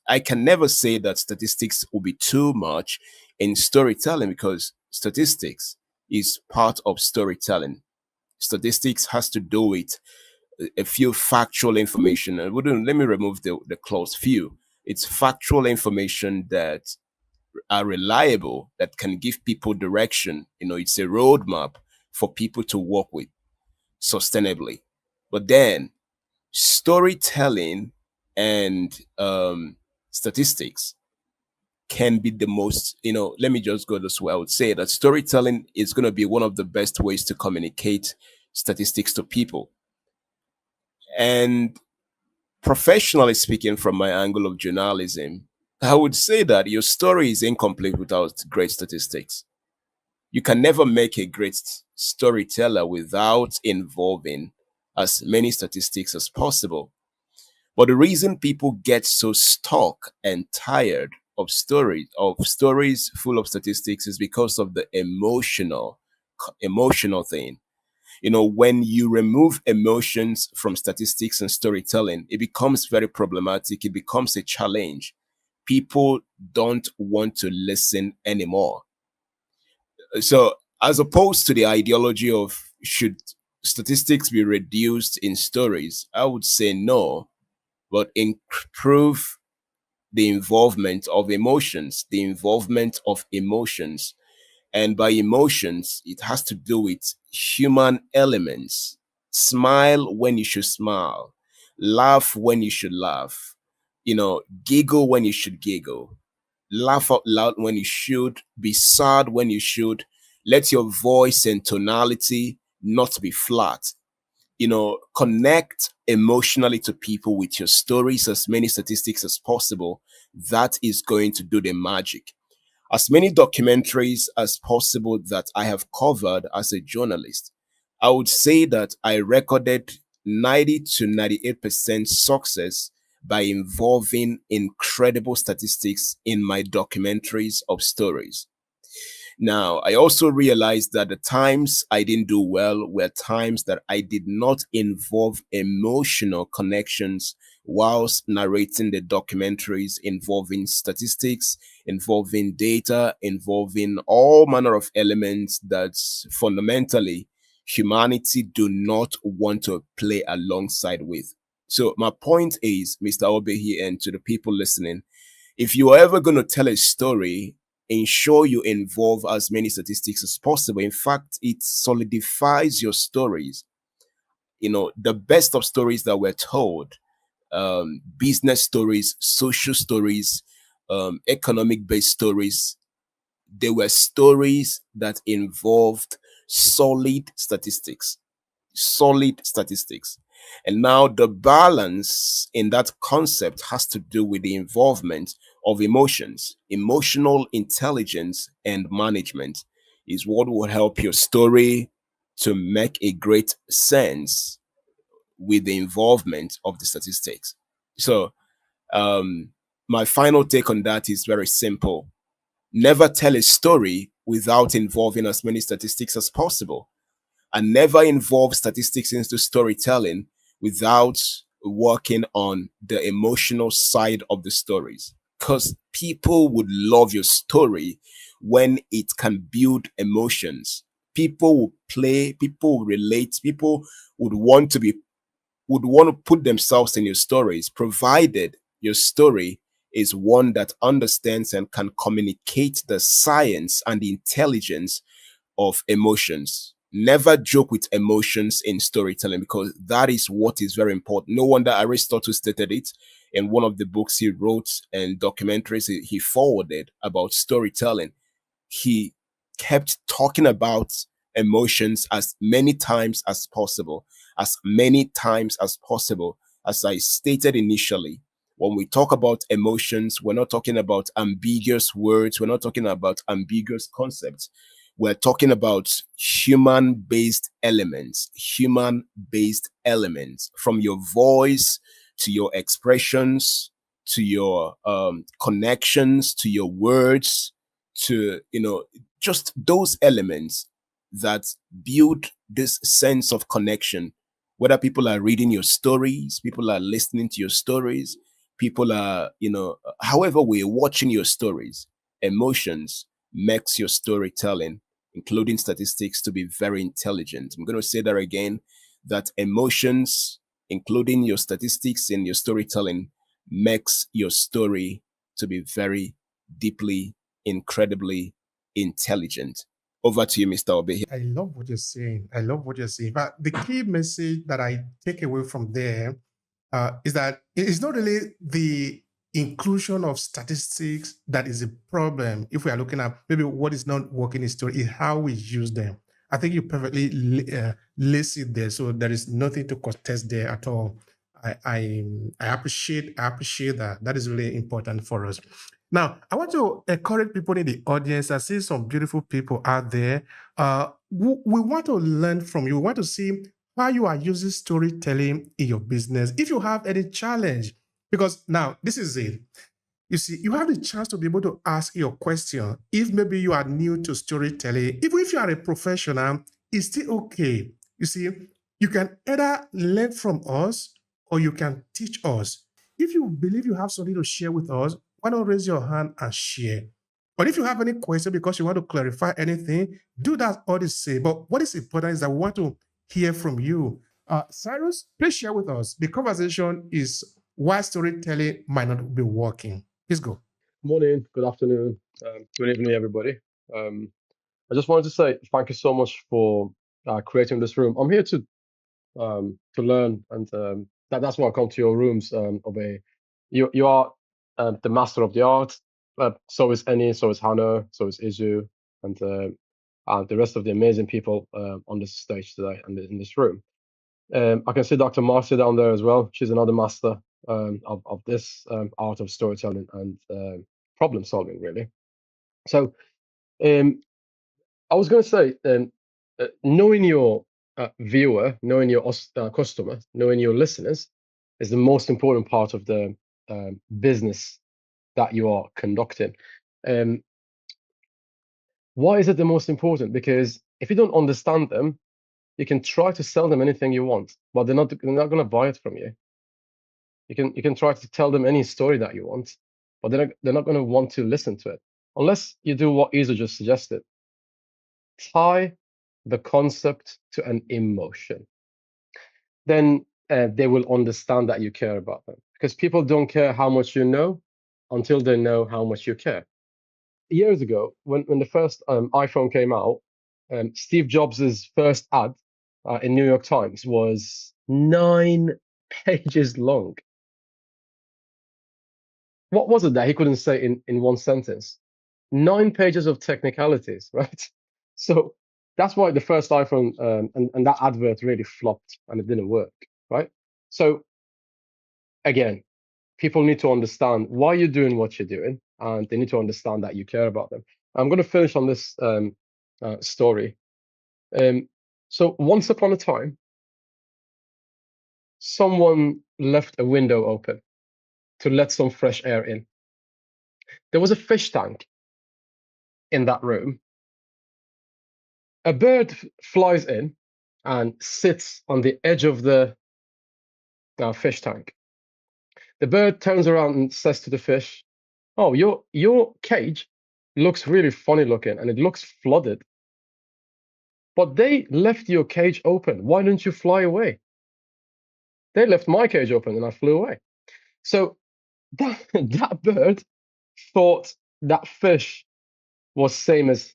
I can never say that statistics will be too much in storytelling because statistics is part of storytelling. Statistics has to do with a few factual information. And let me remove the clause few. It's factual information that are reliable, that can give people direction. It's a roadmap for people to work with sustainably. But then storytelling and statistics can be the most, let me just go this way. I would say that storytelling is going to be one of the best ways to communicate statistics to people. And professionally speaking, from my angle of journalism, I would say that your story is incomplete without great statistics. You can never make a great storyteller without involving as many statistics as possible. But the reason people get so stuck and tired of stories full of statistics is because of the emotional thing. When you remove emotions from statistics and storytelling, it becomes very problematic. It becomes a challenge. People don't want to listen anymore. So, as opposed to the ideology of should statistics be reduced in stories, I would say no, but improve the involvement of emotions, the involvement of emotions. And by emotions, it has to do with human elements. Smile when you should smile, laugh when you should laugh, giggle when you should giggle, laugh out loud when you should, be sad when you should. Let your voice and tonality not be flat. Connect emotionally to people with your stories, as many statistics as possible. That is going to do the magic. As many documentaries as possible that I have covered as a journalist, I would say that I recorded 90 to 98% success by involving incredible statistics in my documentaries of stories. Now, I also realized that the times I didn't do well were times that I did not involve emotional connections whilst narrating the documentaries, involving statistics, involving data, involving all manner of elements that fundamentally humanity do not want to play alongside with. So my point is, Mr. Obehi, and to the people listening, if you are ever going to tell a story, ensure you involve as many statistics as possible. In fact, it solidifies your stories. The best of stories that were told, business stories, social stories, economic based stories, they were stories that involved solid statistics. Solid statistics. And now the balance in that concept has to do with the involvement of emotions, emotional intelligence, and management. is what will help your story to make a great sense with the involvement of the statistics. So, my final take on that is very simple. Never tell a story without involving as many statistics as possible, and never involve statistics into storytelling without working on the emotional side of the stories. Because people would love your story when it can build emotions. People will play, people will relate, people would want to be would want to put themselves in your stories, provided your story is one that understands and can communicate the science and the intelligence of emotions. Never joke with emotions in storytelling, because that is what is very important. No wonder Aristotle stated it in one of the books he wrote and documentaries he forwarded about storytelling. He kept talking about emotions as many times as possible, as many times as possible. As I stated initially, when we talk about emotions, we're not talking about ambiguous words, we're not talking about ambiguous concepts. We're talking about human based elements, from your voice to your expressions to your connections to your words, to just those elements that build this sense of connection. Whether people are reading your stories, people are listening to your stories, people are, however we're watching your stories, emotions makes your storytelling, including statistics, to be very intelligent. I'm going to say that again, that emotions, including your statistics and your storytelling, makes your story to be very deeply, incredibly intelligent. Over to you, Mr. Obehi. I love what you're saying. I love what you're saying. But the key message that I take away from there is that it's not really the inclusion of statistics that is a problem. If we are looking at maybe what is not working in story, is how we use them. I think you perfectly lace it there, so there is nothing to contest there at all. I appreciate that. That is really important for us. Now, I want to encourage people in the audience. I see some beautiful people out there. We want to learn from you. We want to see how you are using storytelling in your business. If you have any challenge, because now this is it. You see, you have the chance to be able to ask your question. If maybe you are new to storytelling, even if you are a professional, it's still okay. You see, you can either learn from us or you can teach us. If you believe you have something to share with us, why not raise your hand and share? But if you have any question because you want to clarify anything, do that all the same. But what is important is that we want to hear from you. Cyrus, please share with us. The conversation is why storytelling might not be working. Please go. Morning, good afternoon, good evening, everybody. I just wanted to say thank you so much for creating this room. I'm here to learn, and that's why I come to your rooms. Obey, you are the master of the art. So is Eni, so is Hannah, so is Izu, and the rest of the amazing people on this stage today and in this room. I can see Dr. Marcia down there as well. She's another master of this art of storytelling and problem solving, really. So I was going to say, knowing your viewer, knowing your customer, knowing your listeners is the most important part of the business that you are conducting. Why is it the most important? Because if you don't understand them, you can try to sell them anything you want, but they're not going to buy it from you. You can try to tell them any story that you want, but they're not going to want to listen to it unless you do what Isa just suggested. Tie the concept to an emotion. Then they will understand that you care about them, because people don't care how much you know until they know how much you care. Years ago, when the first iPhone came out, Steve Jobs' first ad in New York Times was 9 pages long. What was it that he couldn't say in one sentence? 9 pages of technicalities, right? So that's why the first iPhone and that advert really flopped and it didn't work, right? So again, people need to understand why you're doing what you're doing, and they need to understand that you care about them. I'm going to finish on this story. So once upon a time, someone left a window open to let some fresh air in. There was a fish tank in that room. A bird flies in and sits on the edge of the fish tank. The bird turns around and says to the fish, "Oh, your cage looks really funny looking and it looks flooded. But they left your cage open. Why don't you fly away? They left my cage open and I flew away." So that bird thought that fish was same as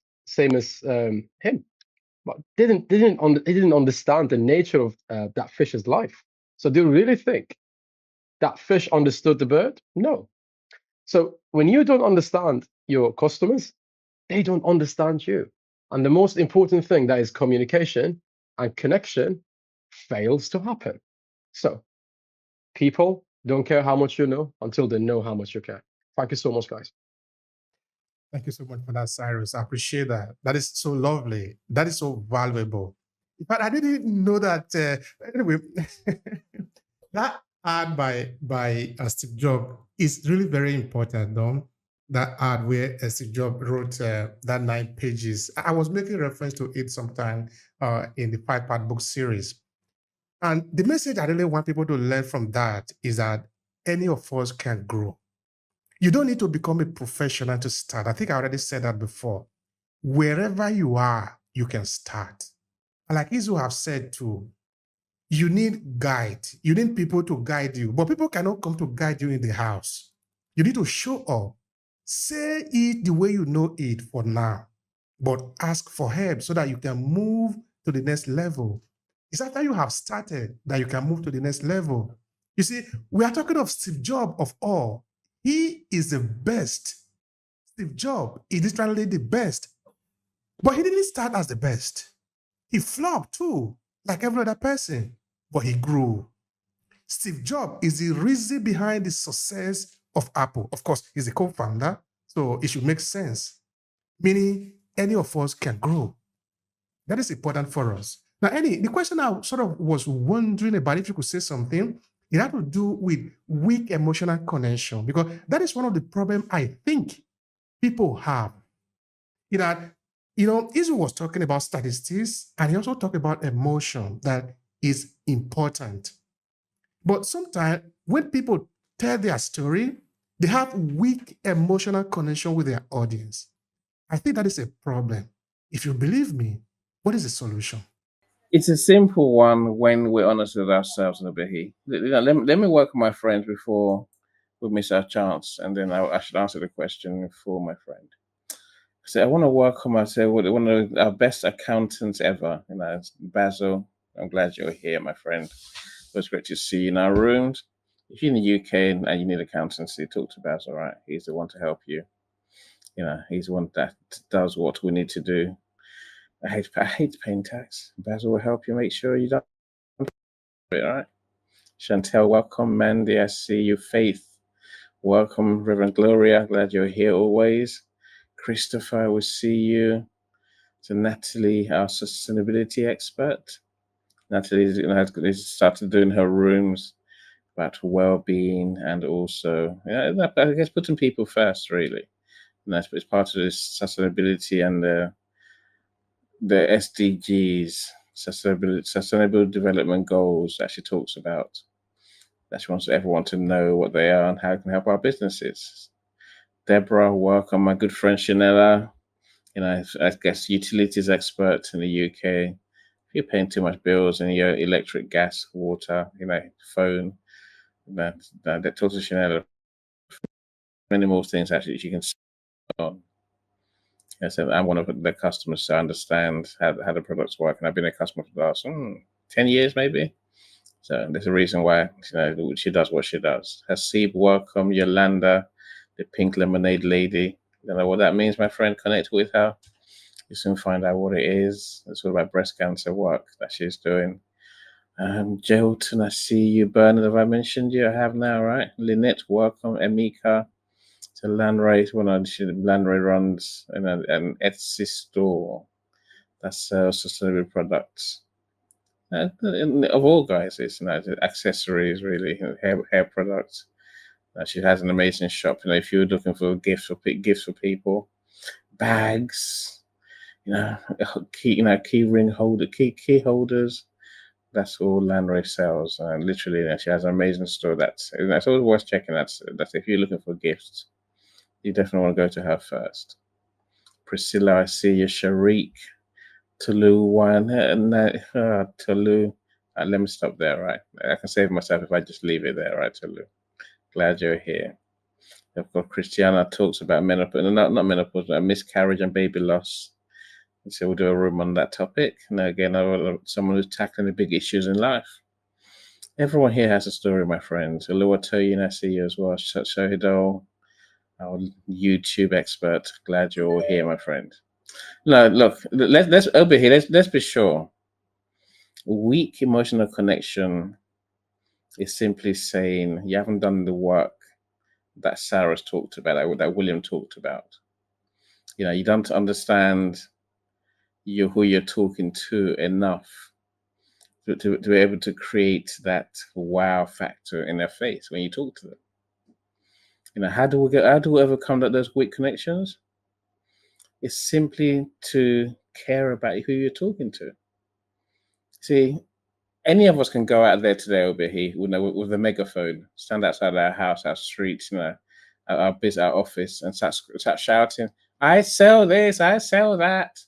him, but he didn't understand the nature of that fish's life. So do you really think that fish understood the bird? No. So when you don't understand your customers, they don't understand you. And the most important thing, that is communication and connection, fails to happen. So people don't care how much you know until they know how much you care. Thank you so much, guys. Thank you so much for that, Cyrus. I appreciate that. That is so lovely. That is so valuable. But I didn't know that. Anyway, that ad by Steve Jobs is really very important, though. That ad where Steve Jobs wrote that 9 pages. I was making reference to it sometime in the 5-part book series. And the message I really want people to learn from that is that any of us can grow. You don't need to become a professional to start. I think I already said that before. Wherever you are, you can start. And like Izu have said too, you need guide. You need people to guide you. But people cannot come to guide you in the house. You need to show up. Say it the way you know it for now, but ask for help so that you can move to the next level. It's after you have started that you can move to the next level. You see, we are talking of Steve Jobs of all. He is the best. Steve Jobs is literally the best. But he didn't start as the best. He flopped too, like every other person, but he grew. Steve Jobs is the reason behind the success of Apple. Of course, he's a co-founder, so it should make sense. Meaning, any of us can grow. That is important for us. Now, the question I sort of was wondering about, if you could say something, it had to do with weak emotional connection, because that is one of the problems I think people have. Izu was talking about statistics, and he also talked about emotion that is important. But sometimes when people tell their story, they have weak emotional connection with their audience. I think that is a problem. If you believe me, what is the solution? It's a simple one when we're honest with ourselves, Obehi. Let me work with my friends before we miss our chance, and then I should answer the question for my friend. So I want to welcome, I say, one of our best accountants ever. It's Basil. I'm glad you're here, my friend. It was great to see you in our rooms. If you're in the UK and you need accountancy, talk to Basil, right? He's the one to help you. He's the one that does what we need to do. I hate paying tax. Basil will help you make sure you don't do it, all right? Chantel, welcome. Mandy, I see you. Faith, welcome. Reverend Gloria, glad you're here always. Christopher, I will see you. So Natalie, our sustainability expert. Natalie has started doing her rooms about well-being and also, I guess, putting people first, really. And that's part of this sustainability and the SDGs, sustainable development goals that she talks about. That she wants everyone to know what they are and how it can help our businesses. Deborah, welcome. My good friend Shanella, I guess utilities expert in the UK. If you're paying too much bills and your electric, gas, water, phone, that talks to Shanella. Many more things actually she can say on. So I'm one of the customers, so I understand how the products work, and I've been a customer for the last 10 years maybe. So there's a reason why she does what she does. Hasib, welcome. Yolanda, the pink lemonade lady. You know what that means, my friend? Connect with her. You soon find out what it is. It's all about breast cancer work that she's doing. Jolton, I see you. Bernard, have I mentioned you? I have now, right? Lynette, welcome. Emika. To Landray, Landray runs an Etsy store. that sells sustainable products. Of all guys, it's accessories, really, hair products. She has an amazing shop. If you're looking for gifts for people, bags, key ring holder, key holders. That's all Landray sells, and literally, she has an amazing store. That's always worth checking. That's if you're looking for gifts, you definitely want to go to her first. Priscilla, I see you. Sharik, Tulu, one, Tulu. Let me stop there, right? I can save myself if I just leave it there, right, Tulu? Glad you're here. Of course, Christiana talks about menopause, not menopause, but miscarriage and baby loss. So we'll do a room on that topic. And again, someone who's tackling the big issues in life. Everyone here has a story, my friends. Oluwatoyin, I see you as well. Shohido, our YouTube expert. Glad you're all here, my friend. No, look, let's over here. Let's be sure. Weak emotional connection is simply saying you haven't done the work that Sarah's talked about, that William talked about. You don't understand who you're talking to enough to be able to create that wow factor in their face when you talk to them. How do we overcome those weak connections? It's simply to care about who you're talking to. See, any of us can go out there today over here with a megaphone, stand outside our house, our streets, our business, our office, and start shouting, "I sell this, I sell that.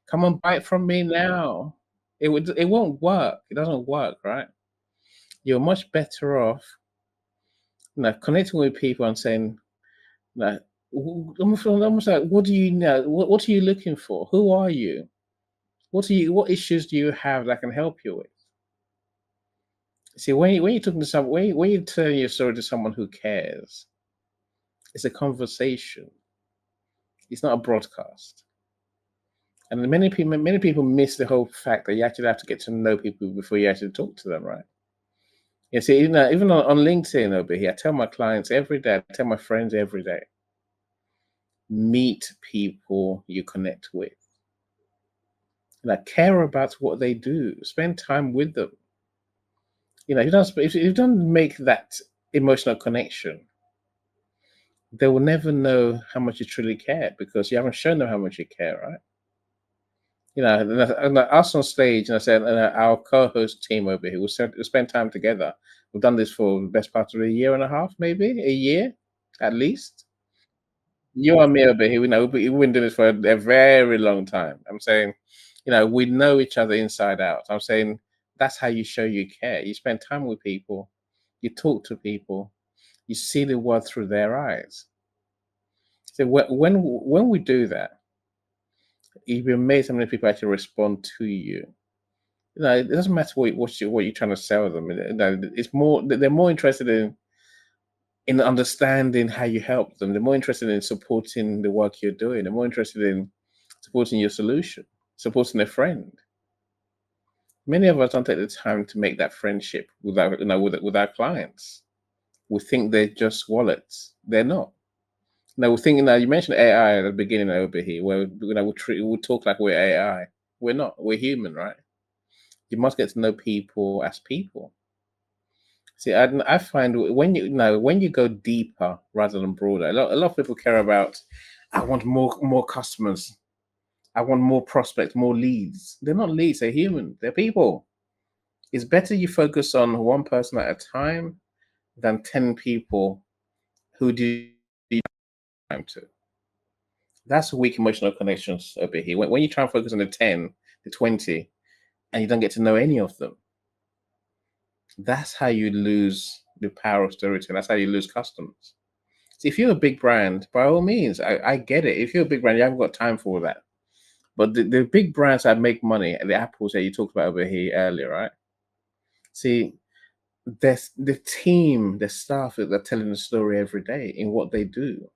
Come and buy it from me now." It won't work. It doesn't work, right? You're much better off, connecting with people and saying, almost like, what do you know? What are you looking for? Who are you? What issues do you have that I can help you with? See, when you're talking to someone, when you're telling your story to someone who cares, it's a conversation. It's not a broadcast. And many people miss the whole fact that you actually have to get to know people before you actually talk to them, right? See, even on LinkedIn over here, I tell my clients every day, I tell my friends every day, meet people you connect with. Care about what they do. Spend time with them. If you don't make that emotional connection, they will never know how much you truly care because you haven't shown them how much you care, right? And us on stage, and I said, our co-host team over here, we spend time together. We've done this for the best part of a year and a half, maybe a year, at least. You and me over here, we've been doing this for a very long time. I'm saying, we know each other inside out. I'm saying that's how you show you care. You spend time with people, you talk to people, you see the world through their eyes. So when we do that, you'd be amazed how many people actually respond to you. It doesn't matter what you're trying to sell them. It's more they're more interested in understanding how you help them. They're more interested in supporting the work you're doing. They're more interested in supporting your solution, supporting a friend. Many of us don't take the time to make that friendship with our clients. We think they're just wallets. They're not. We're thinking. You mentioned AI at the beginning over here, where we talk like we're AI. We're not. We're human, right? You must get to know people as people. See, I find when you go deeper rather than broader, a lot of people care about. I want more customers. I want more prospects, more leads. They're not leads. They're human. They're people. It's better you focus on one person at a time than 10 people who do time to. That's weak emotional connections over here. When you try and focus on the 10, the 20, and you don't get to know any of them, that's how you lose the power of storytelling. That's how you lose customers. See, if you're a big brand, by all means, I get it. If you're a big brand, you haven't got time for all that. But the big brands that make money, the Apples that you talked about over here earlier, right? See, there's the team, the staff that are telling the story every day in what they do.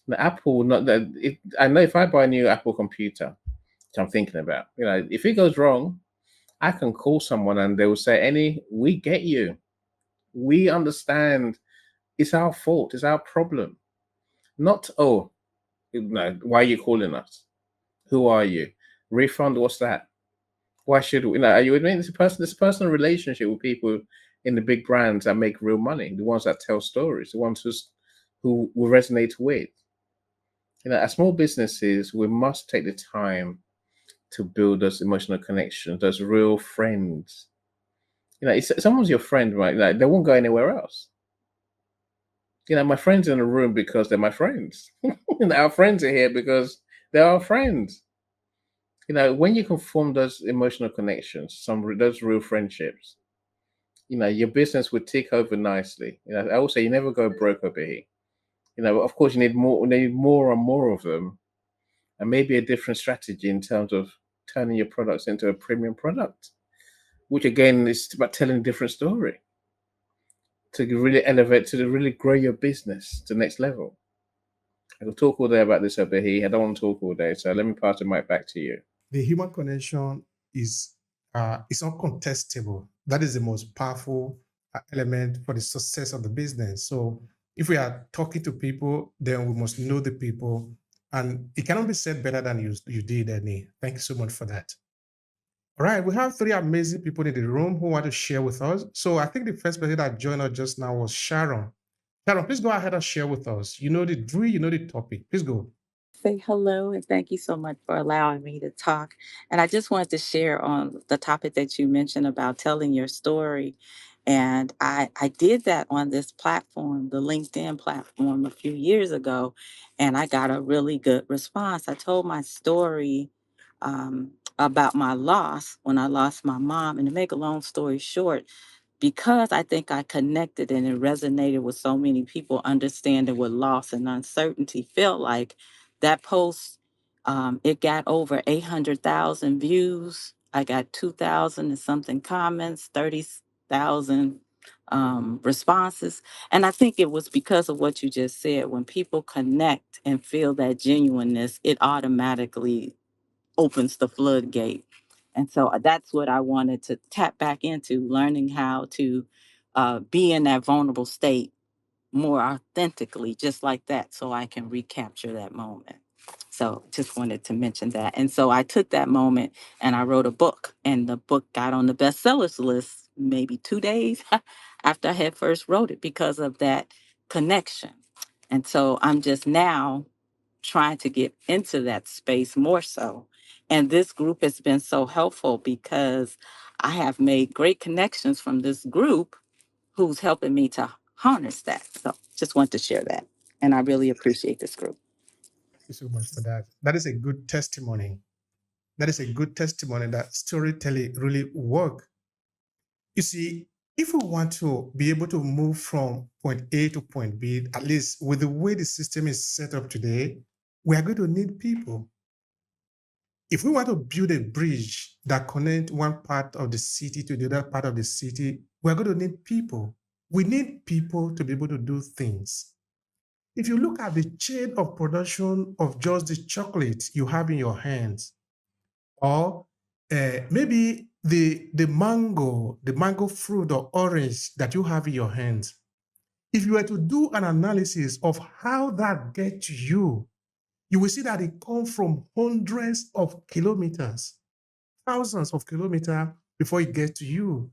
The Apple, not that I know if I buy a new Apple computer, which I'm thinking about, if it goes wrong, I can call someone and they will say, we get you. We understand it's our fault, it's our problem. Not, why are you calling us? Who are you? Refund, what's that? Why should we? Are you with me? This personal relationship with people in the big brands that make real money, the ones that tell stories, the ones who will resonate with. As small businesses, we must take the time to build those emotional connections, those real friends. If someone's your friend, right? Like, they won't go anywhere else. My friends are in the room because they're my friends. Our friends are here because they're our friends. When you can form those emotional connections, those real friendships, your business would tick over nicely. I will say you never go broke over here. Of course, you need more and more of them, and maybe a different strategy in terms of turning your products into a premium product, which again is about telling a different story to really elevate, to really grow your business to the next level. I could talk all day about this over here. I don't want to talk all day, so let me pass the mic back to you. The human connection is uncontestable. That is the most powerful element for the success of the business. So if we are talking to people, then we must know the people, and it cannot be said better than you did, Annie. Thank you so much for that. All right, we have three amazing people in the room who want to share with us. So I think the first person that joined us just now was Sharon. Sharon, please go ahead and share with us. You know the drill, you know the topic. Please go. Say hello and thank you so much for allowing me to talk. And I just wanted to share on the topic that you mentioned about telling your story. And I did that on this platform, the LinkedIn platform, a few years ago, and I got a really good response. I told my story about my loss when I lost my mom. And to make a long story short, because I think I connected and it resonated with so many people understanding what loss and uncertainty felt like, that post, it got over 800,000 views. I got 2,000 and something comments, 30,000 responses. And I think it was because of what you just said. When people connect and feel that genuineness, it automatically opens the floodgate. And so that's what I wanted to tap back into, learning how to be in that vulnerable state more authentically, just like that, so I can recapture that moment. So just wanted to mention that. And so I took that moment and I wrote a book, and the book got on the bestsellers list maybe 2 days after I had first wrote it because of that connection. And so I'm just now trying to get into that space more so. And this group has been so helpful because I have made great connections from this group who's helping me to harness that. So just want to share that. And I really appreciate this group. Thank you so much for that. That is a good testimony. That is a good testimony that storytelling really work. You see, if we want to be able to move from point A to point B, at least with the way the system is set up today, we are going to need people. If we want to build a bridge that connects one part of the city to the other part of the city, we're going to need people. We need people to be able to do things. If you look at the chain of production of just the chocolate you have in your hands, or maybe the mango fruit or orange that you have in your hands, if you were to do an analysis of how that gets to you, you will see that it comes from hundreds of kilometers, thousands of kilometers before it gets to you.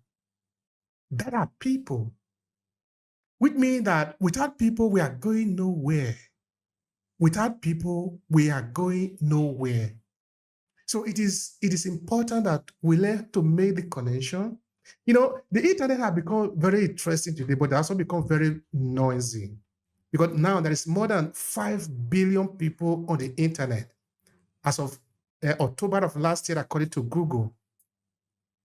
That are people, which means that without people, we are going nowhere. Without people, we are going nowhere. So it is important that we learn to make the connection. The internet has become very interesting today, but it also become very noisy because now there is more than 5 billion people on the internet as of October of last year, according to Google,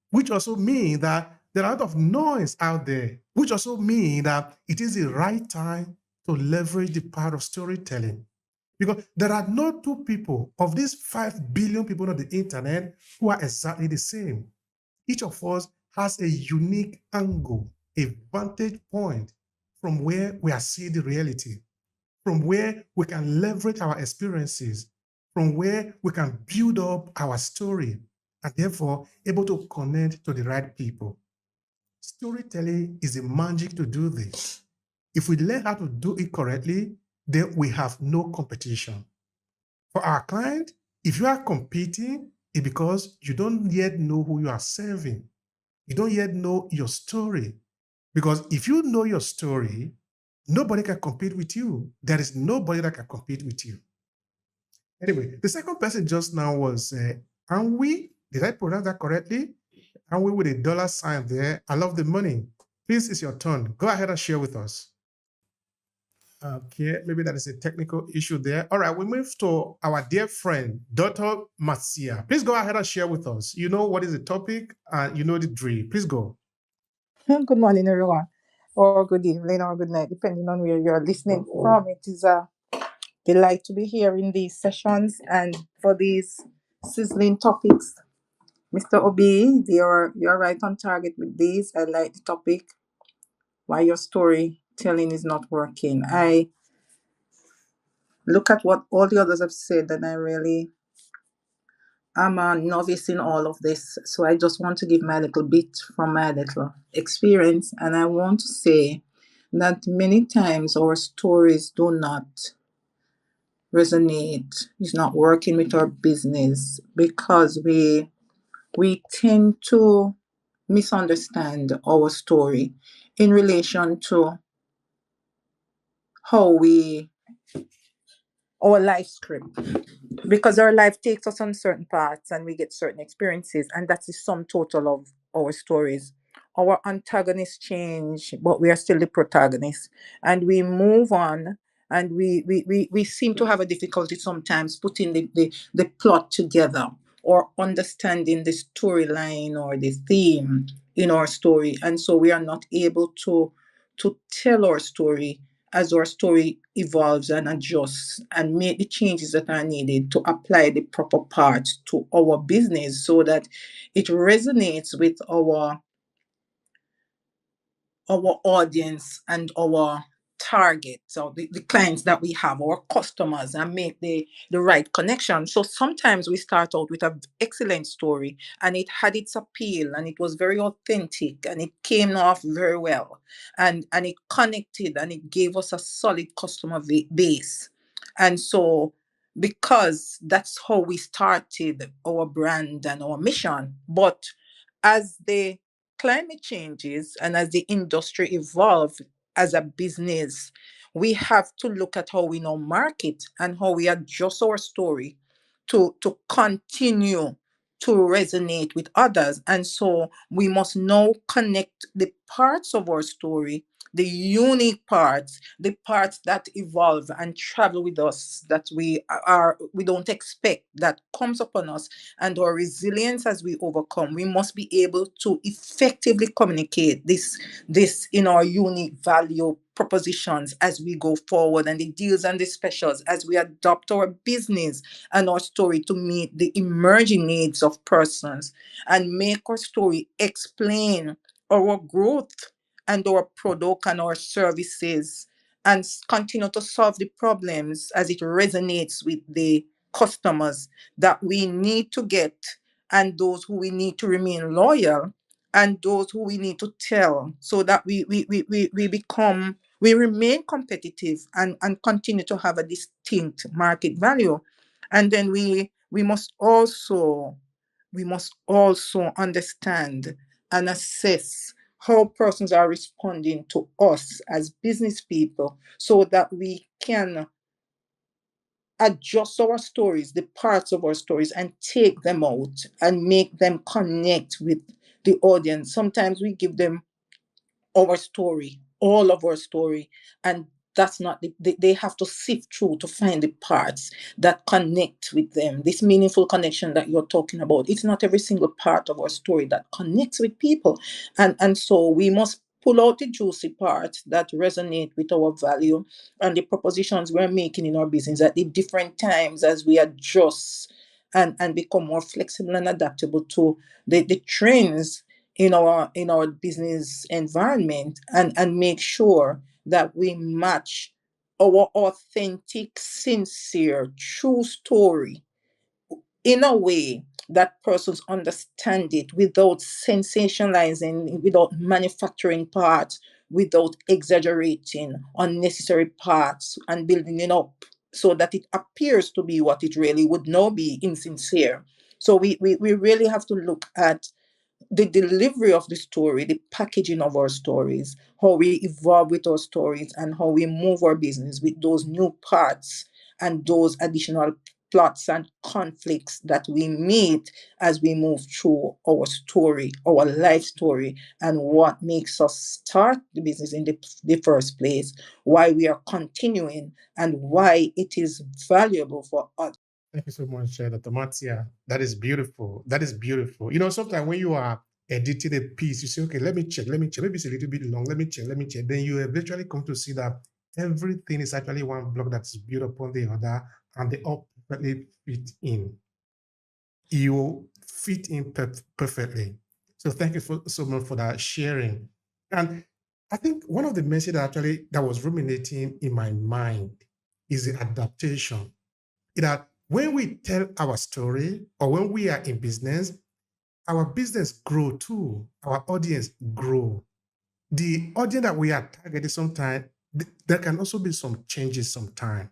which also means that there are a lot of noise out there, which also means that it is the right time to leverage the power of storytelling. Because there are no two people of these 5 billion people on the internet who are exactly the same. Each of us has a unique angle, a vantage point from where we are seeing the reality, from where we can leverage our experiences, from where we can build up our story, and therefore able to connect to the right people. Storytelling is the magic to do this. If we learn how to do it correctly, then we have no competition. For our client, if you are competing, It's because you don't yet know who you are serving. You don't yet know your story. Because if you know your story, nobody can compete with you. There is nobody that can compete with you. Anyway, the second person just now was Anwi. Did I pronounce that correctly? Anwi with a dollar sign there. I love the money. Please, it's your turn. Go ahead and share with us. Okay, maybe that is a technical issue there. All right, we move to our dear friend, Dr. Matsia. Please go ahead and share with us. You know what is the topic and you know the drill. Please go. Good morning, everyone, or good evening, or good night, depending on where you're listening from. It is a delight to be here in these sessions and for these sizzling topics. Mr. Obi, you're right on target with these. I like the topic, why your storytelling is not working. I look at what all the others have said, and I'm a novice in all of this. So I just want to give my little bit from my little experience. And I want to say that many times our stories do not resonate. It's not working with our business because we tend to misunderstand our story in relation to how we our life script, because our life takes us on certain paths and we get certain experiences, and that's the sum total of our stories. Our antagonists change, but we are still the protagonist, and we move on. And we seem to have a difficulty sometimes putting the plot together or understanding the storyline or the theme in our story, and so we are not able to tell our story as our story evolves and adjusts and make the changes that are needed to apply the proper parts to our business so that it resonates with our audience and our targets or the clients that we have, our customers, and make the right connection. So sometimes we start out with an excellent story and it had its appeal and it was very authentic and it came off very well, and it connected and it gave us a solid customer base. And so because that's how we started our brand and our mission. But as the climate changes and as the industry evolves as a business, we have to look at how we now market and how we adjust our story to continue to resonate with others. And so we must now connect the parts of our story, the unique parts, the parts that evolve and travel with us, that we don't expect, that comes upon us, and our resilience as we overcome. We must be able to effectively communicate this in our unique value propositions as we go forward, and the deals and the specials as we adopt our business and our story to meet the emerging needs of persons, and make our story explain our growth and our product and our services, and continue to solve the problems as it resonates with the customers that we need to get, and those who we need to remain loyal, and those who we need to tell, so that we remain competitive and continue to have a distinct market value. And then we must also understand and assess how persons are responding to us as business people, so that we can adjust our stories, the parts of our stories, and take them out and make them connect with the audience. Sometimes we give them our story, all of our story, and that's not they have to sift through to find the parts that connect with them. This meaningful connection that you're talking about, it's not every single part of our story that connects with people, and so we must pull out the juicy parts that resonate with our value and the propositions we're making in our business at the different times as we adjust and become more flexible and adaptable to the trends in our business environment, and make sure that we match our authentic, sincere, true story in a way that persons understand it without sensationalizing, without manufacturing parts, without exaggerating unnecessary parts and building it up so that it appears to be what it really would not be, insincere. So we really have to look at the delivery of the story, the packaging of our stories, how we evolve with our stories, and how we move our business with those new parts and those additional plots and conflicts that we meet as we move through our story, our life story, and what makes us start the business in the first place, why we are continuing, and why it is valuable for us. Thank you so much, Dr. Matia. That is beautiful. That is beautiful. You know, sometimes when you are editing a piece, you say, okay, let me check, let me check. Maybe it's a little bit long. Let me check, let me check. Then you eventually come to see that everything is actually one block that's built upon the other, and they all perfectly fit in. You fit in perfectly. So thank you so much for that sharing. And I think one of the messages that was ruminating in my mind is the adaptation. That when we tell our story or when we are in business, our business grow too. Our audience grow. The audience that we are targeting sometimes, there can also be some changes sometimes.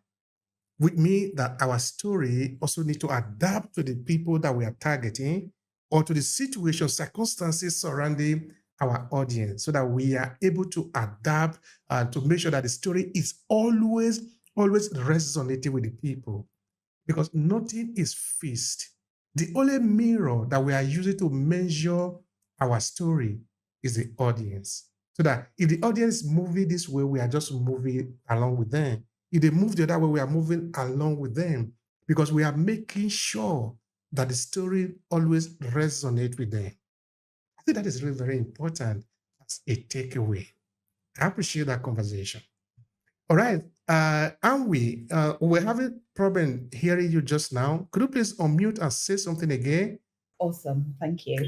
Which means that our story also need to adapt to the people that we are targeting or to the situation, circumstances surrounding our audience so that we are able to adapt to make sure that the story is always resonating with the people, because nothing is fixed. The only mirror that we are using to measure our story is the audience. So that if the audience is moving this way, we are just moving along with them. If they move the other way, we are moving along with them, because we are making sure that the story always resonates with them. I think that is really very important as a takeaway. I appreciate that conversation. All right. Anwi, we're having problem hearing you just now. Could you please unmute and say something again? Awesome. Thank you.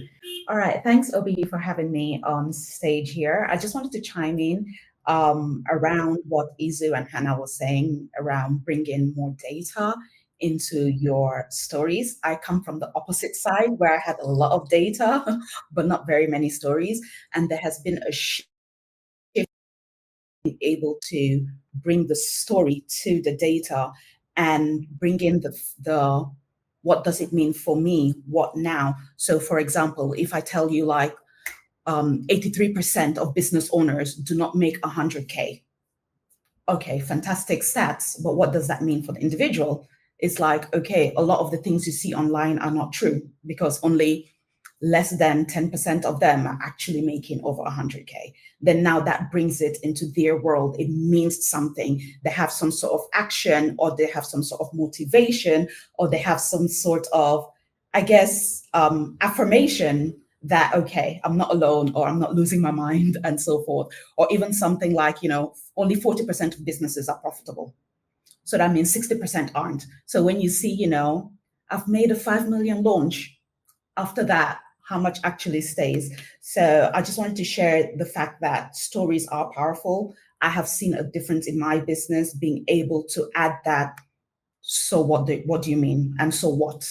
All right. Thanks, Obehi, for having me on stage here. I just wanted to chime in around what Izu and Hannah were saying around bringing more data into your stories. I come from the opposite side where I had a lot of data, but not very many stories. And there has been a shift in able to bring the story to the data and bring in the what does it mean for me? What now? So, for example, if I tell you like 83% of business owners do not make 100K. Okay, fantastic stats, but what does that mean for the individual? It's like, okay, a lot of the things you see online are not true because only less than 10% of them are actually making over 100K. Then now that brings it into their world. It means something. They have some sort of action, or they have some sort of motivation, or they have some sort of, I guess, affirmation that, okay, I'm not alone, or I'm not losing my mind, and so forth. Or even something like, only 40% of businesses are profitable. So that means 60% aren't. So when you see, I've made a 5 million launch, after that, how much actually stays? So I just wanted to share the fact that stories are powerful. I have seen a difference in my business being able to add that. So what do you mean? And so what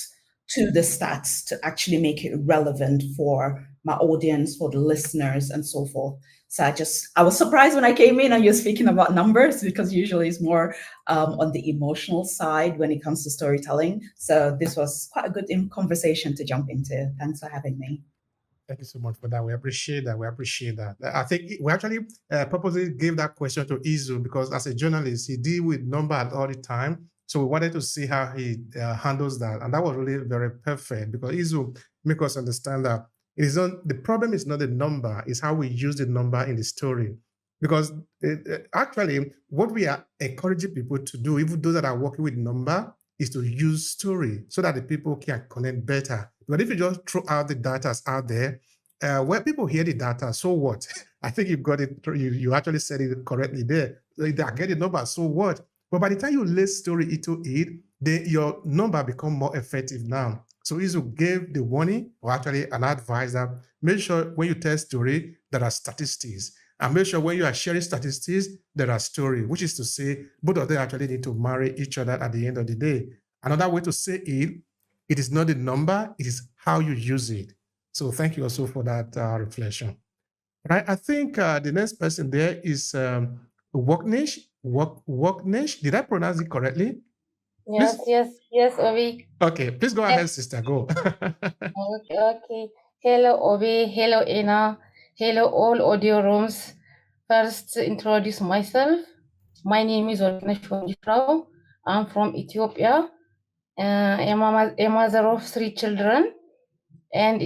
to the stats to actually make it relevant for my audience, for the listeners, and so forth. So I was surprised when I came in and you're speaking about numbers, because usually it's more on the emotional side when it comes to storytelling. So this was quite a good conversation to jump into. Thanks for having me. Thank you so much for that. We appreciate that. We appreciate that. I think we actually purposely gave that question to Izu because as a journalist, he deal with numbers all the time. So we wanted to see how he handles that. And that was really very perfect because Izu make us understand that it is not, the problem is not the number, it's how we use the number in the story. Because actually, what we are encouraging people to do, even those that are working with number, is to use story so that the people can connect better. But if you just throw out the data out there, when people hear the data, so what? I think you've got it. You actually said it correctly there. They are getting numbers, so what? But by the time you lay story into it, your number become more effective now. So Izu gave the warning, or actually an advice that make sure when you tell story, there are statistics. And make sure when you are sharing statistics, there are story, which is to say, both of them actually need to marry each other at the end of the day. Another way to say it is not the number, it is how you use it. So thank you also for that reflection. Right, I think the next person there is Woknesh. Woknesh, did I pronounce it correctly? Please, Yes, Obi. okay, please go Eh, ahead, sister. Go. okay. Hello, Obi. Hello, Ina. Hello, all audio rooms. First, introduce myself. My name is Olina Shondifrao. I'm from Ethiopia. A mother of 3 children, and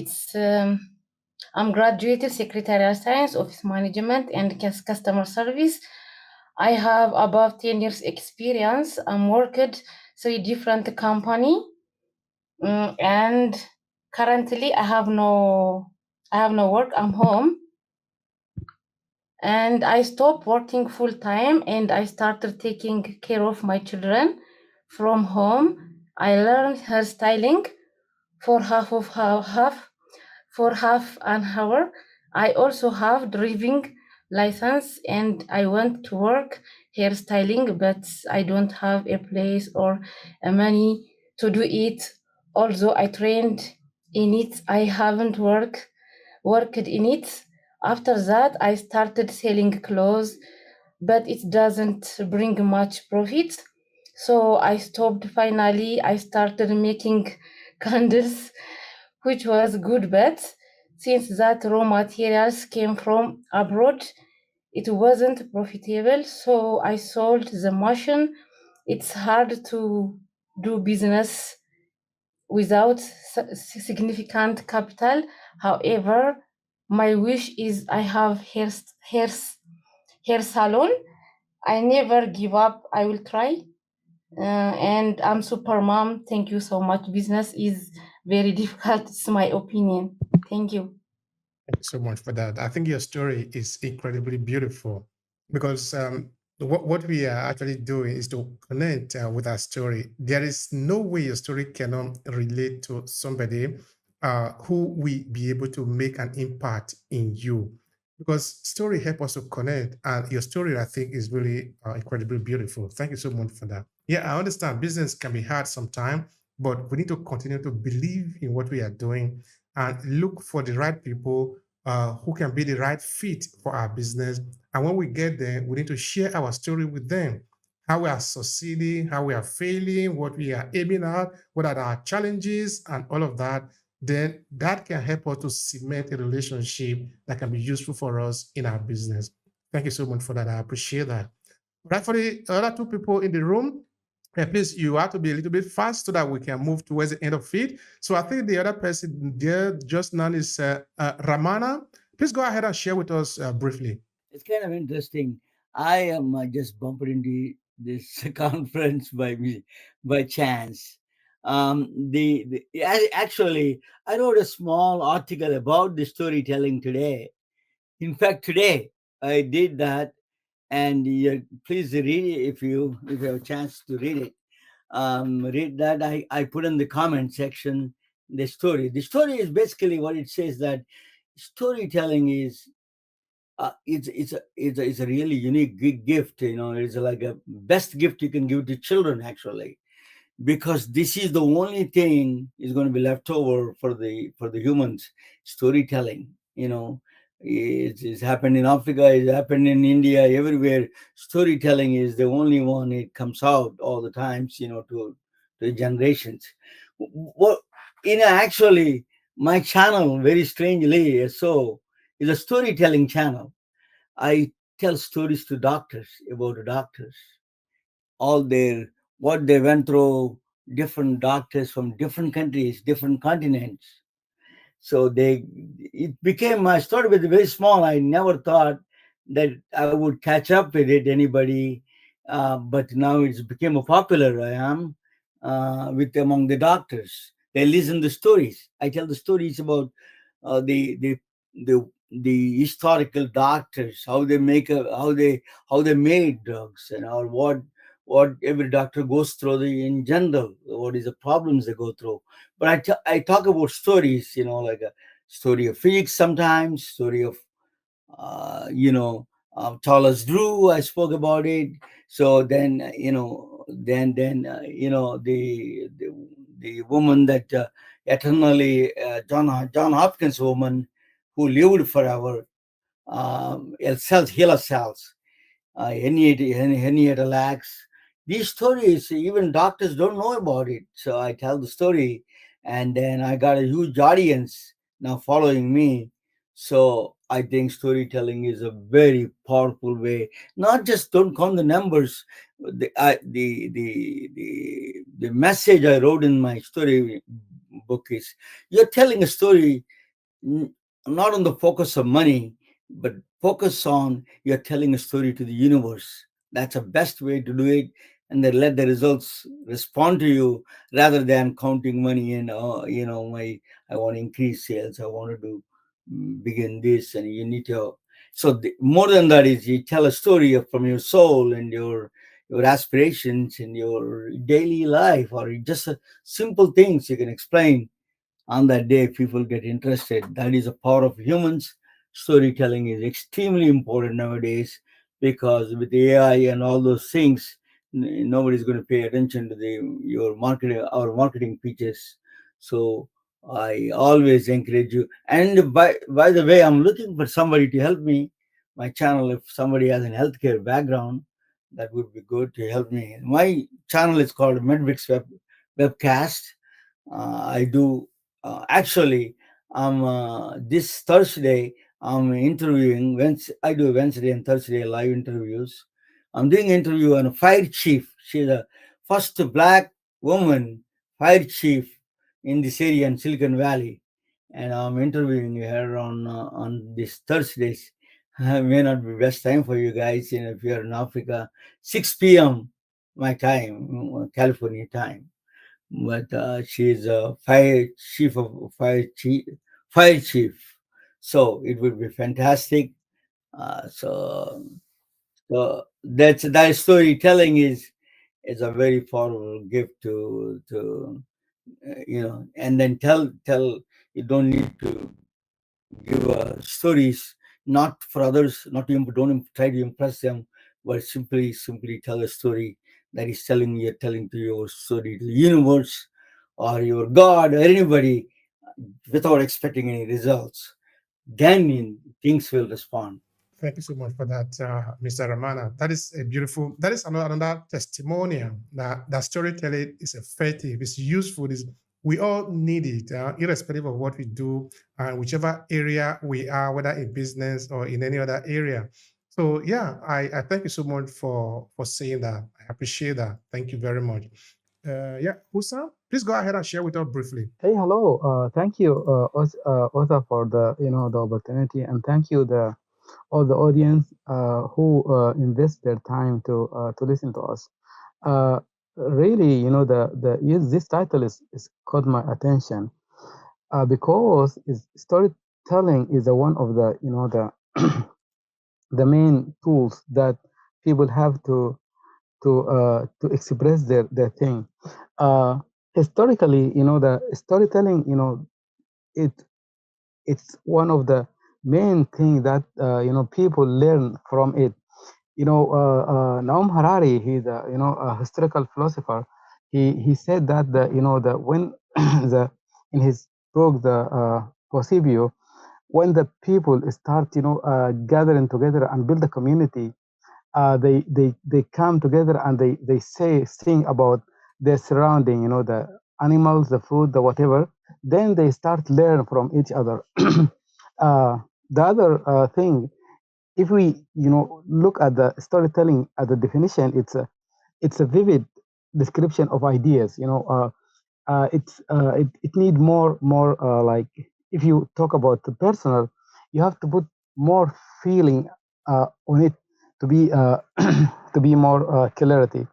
I'm graduated secretarial science, office management, and customer service. I have about 10 years experience. I'm worked 3 different company. And currently I have no work. I'm home, and I stopped working full time, and I started taking care of my children from home. I learned hairstyling for half an hour. I also have driving license, and I went to work hairstyling, but I don't have a place or a money to do it. Although I trained in it, I haven't worked in it. After that, I started selling clothes, but it doesn't bring much profit. So I stopped. Finally, I started making candles, which was good, but since that raw materials came from abroad, it wasn't profitable. So I sold the machine. It's hard to do business without significant capital. However, my wish is I have hair salon. I never give up. I will try. And I'm super mom. Thank you so much. Business is very difficult. It's my opinion. Thank you. Thank you so much for that. I think your story is incredibly beautiful because what we are actually doing is to connect with our story. There is no way your story cannot relate to somebody who will be able to make an impact in you because story help us to connect, and your story I think is really incredibly beautiful. Thank you so much for that. Yeah, I understand business can be hard sometimes, but we need to continue to believe in what we are doing and look for the right people who can be the right fit for our business. And when we get there, we need to share our story with them, how we are succeeding, how we are failing, what we are aiming at, what are our challenges, and all of that. Then that can help us to cement a relationship that can be useful for us in our business. Thank you so much for that. I appreciate that. Right, for the other two people in the room, please, you have to be a little bit fast so that we can move towards the end of it. So I think the other person there just now is Ramana. Please go ahead and share with us briefly. It's kind of interesting. I am just bumped into this conference by chance. Actually, I wrote a small article about the storytelling today. In fact, today I did that, and please read it if you have a chance to read it. Read that. I put in the comment section the story. The story is basically what it says, that storytelling is it's a really unique gift. It's like a best gift you can give to children, actually, because this is the only thing is going to be left over for the humans. Storytelling, it's happened in Africa, it's happened in India, everywhere. Storytelling is the only one, it comes out all the times, to generations. What actually, my channel, very strangely so, is a storytelling channel. I tell stories to doctors, about doctors, all their what they went through, different doctors from different countries, different continents. So it became, I started with very small. I never thought that I would catch up with it, anybody. But now it's became a popular. I am with among the doctors. They listen to stories. I tell the stories about the historical doctors, how they make how they made drugs, and or what every doctor goes through in general, what is the problems they go through. But I talk about stories, like a story of physics, sometimes story of uh, you know Charles Drew. I spoke about it. So then the woman that eternally, John Hopkins woman, who lived forever, cells, HeLa cells, Henrietta Lacks, these stories, even doctors don't know about it. So I tell the story, and then I got a huge audience now following me. So I think storytelling is a very powerful way. Not just don't count the numbers. The message I wrote in my story book is, you're telling a story, n- not on the focus of money, but focus on you're telling a story to the universe. That's the best way to do it, and then let the results respond to you rather than counting money and my I want to increase sales, I want to do begin this, and you need to. So more than that is you tell a story from your soul and your aspirations and your daily life, or just simple things you can explain on that day. People get interested. That is a power of humans. Storytelling is extremely important nowadays, because with AI and all those things, nobody's going to pay attention to your marketing, our marketing pitches. So I always encourage you. And by the way, I'm looking for somebody to help me. My channel, if somebody has a healthcare background, that would be good to help me. My channel is called Medbricks Webcast. I do actually. This Thursday I'm interviewing. I do Wednesday and Thursday live interviews. I'm doing interview on a fire chief. She's the first black woman fire chief in this area in Silicon Valley, and I'm interviewing her on this Thursdays. May not be best time for you guys, if you're in Africa. 6 p.m. my time, California time, but she's a fire chief. So it would be fantastic. So that storytelling is a very powerful gift to and then tell. You don't need to give stories not for others, not to don't try to impress them, but simply tell a story that is you're telling to your story to the universe or your God or anybody, without expecting any results. Then things will respond. Thank you so much for that, Mr. Ramana. That is a beautiful, that is another testimonial that storytelling is effective, it's useful, we all need it, irrespective of what we do, whichever area we are, whether in business or in any other area. So yeah, I thank you so much for saying that. I appreciate that. Thank you very much. Yeah, Hussam, please go ahead and share with us briefly. Hey, hello. Thank you, Oza, for the the opportunity, and thank you the all the audience who invest their time to listen to us. Uh, Really, the yes, this title is caught my attention because storytelling is one of the the the main tools that people have to express their thing. Uh, Historically, the storytelling, it it's one of the main thing that people learn from it. Naum Harari, he's a historical philosopher. He said that the when the in his book the Posibio, when the people start gathering together and build a community, they come together and they sing about their surrounding, the animals, the food, the whatever. Then they start learn from each other. The other thing, if we look at the storytelling at the definition, it's a vivid description of ideas. It need more like, if you talk about the personal, you have to put more feeling on it to be to be more clarity.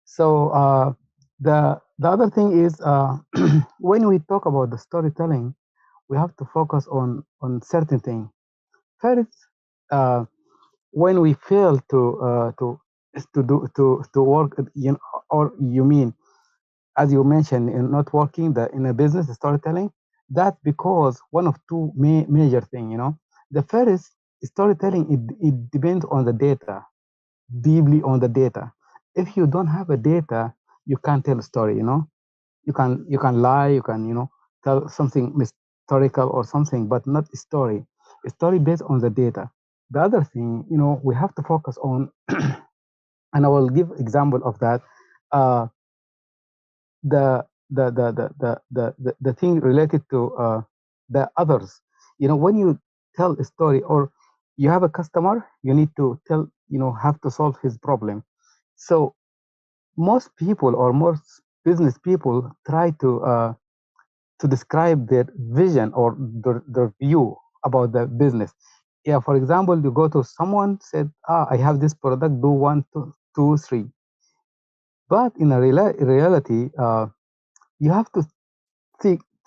So the other thing is, when we talk about the storytelling, we have to focus on certain things. First, uh, when we fail to work, or you mean, as you mentioned, in not working in a business storytelling, that because one of two major things. The first, storytelling, it depends on the data, deeply on the data. If you don't have a data, you can't tell a story. You can lie, you can tell something historical or something, but not a story based on the data. The other thing, we have to focus on, and I will give example of that. uh, the thing related to the others. When you tell a story or you have a customer, you need to tell, have to solve his problem. So most people or most business people try to describe their vision or their view about the business. Yeah, for example, you go to someone said, I have this product, do one, two, three. But in a reality, you have to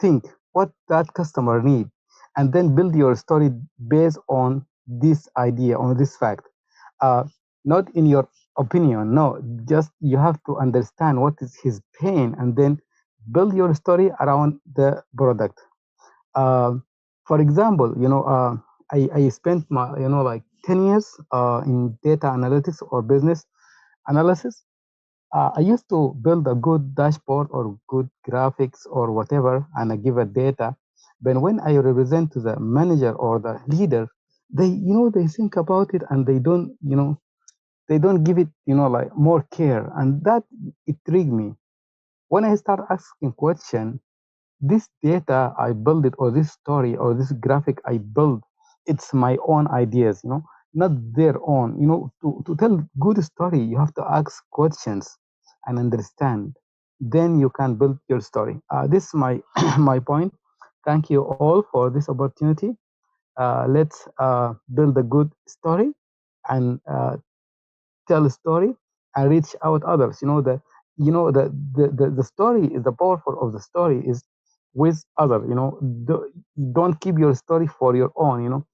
think what that customer need, and then build your story based on this idea, on this fact. Uh, Not in your opinion, no. Just you have to understand what is his pain, and then build your story around the product. For example, I spent my like 10 years in data analytics or business analysis. I used to build a good dashboard or good graphics or whatever, and I give a data. But when I represent to the manager or the leader, they think about it, and they don't give it, like more care, and that intrigued me. When I start asking question, this data I build it, or this story or this graphic I build, it's my own ideas, not their own. To tell good story, you have to ask questions and understand. Then you can build your story. This is my my point. Thank you all for this opportunity. Let's build a good story and tell a story and reach out others. The story is the powerful of the story is with other. Don't keep your story for your own.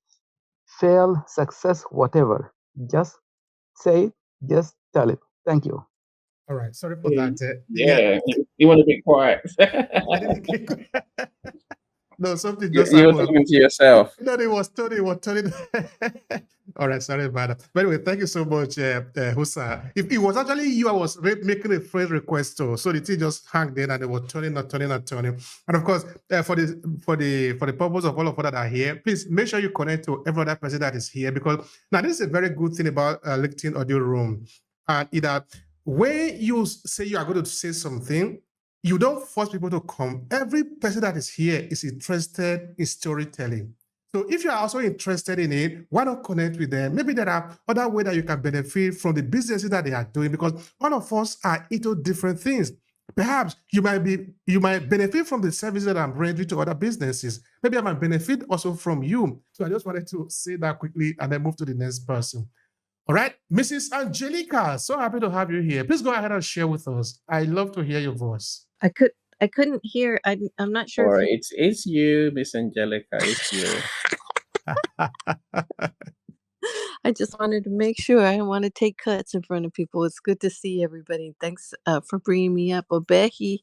Fail, success, whatever. Just say it. Just tell it. Thank you. All right. Sorry for that. Yeah, Yeah, you want to be quiet. I didn't get. No, something just You were happened. talking to yourself. No, it was Tony. Was Tony. All right, sorry about that. But anyway, thank you so much, Husa. If it was actually you, I was making a friend request to, so the thing just hung there, and it was turning, not turning, not turning. And of course, for the purpose of all of us that are here, please make sure you connect to every other person that is here, because now this is a very good thing about LinkedIn Audio Room, and either when you say you are going to say something, you don't force people to come. Every person that is here is interested in storytelling. So if you are also interested in it, why not connect with them? Maybe there are other ways that you can benefit from the businesses that they are doing, because all of us are into different things. Perhaps you might benefit from the services that I'm rendering to other businesses. Maybe I might benefit also from you. So I just wanted to say that quickly and then move to the next person. All right, Mrs. Angelica, so happy to have you here. Please go ahead and share with us. I love to hear your voice. I couldn't hear. I'm not sure All if right, you. it's you, Miss Angelica. It's you. I just wanted to make sure. I don't want to take cuts in front of people. It's good to see everybody. Thanks for bringing me up, Obehi.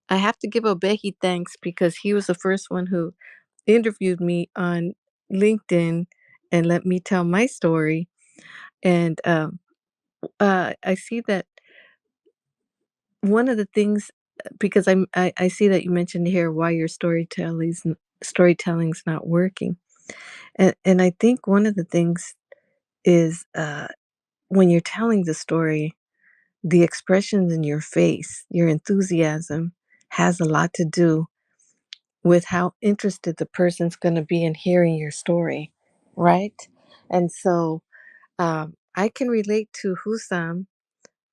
I have to give Obehi thanks because he was the first one who interviewed me on LinkedIn and let me tell my story. And I see that one of the things, because I see that you mentioned here why your storytelling's not working, and I think one of the things is when you're telling the story, the expressions in your face, your enthusiasm, has a lot to do with how interested the person's going to be in hearing your story, right? And so I can relate to Husam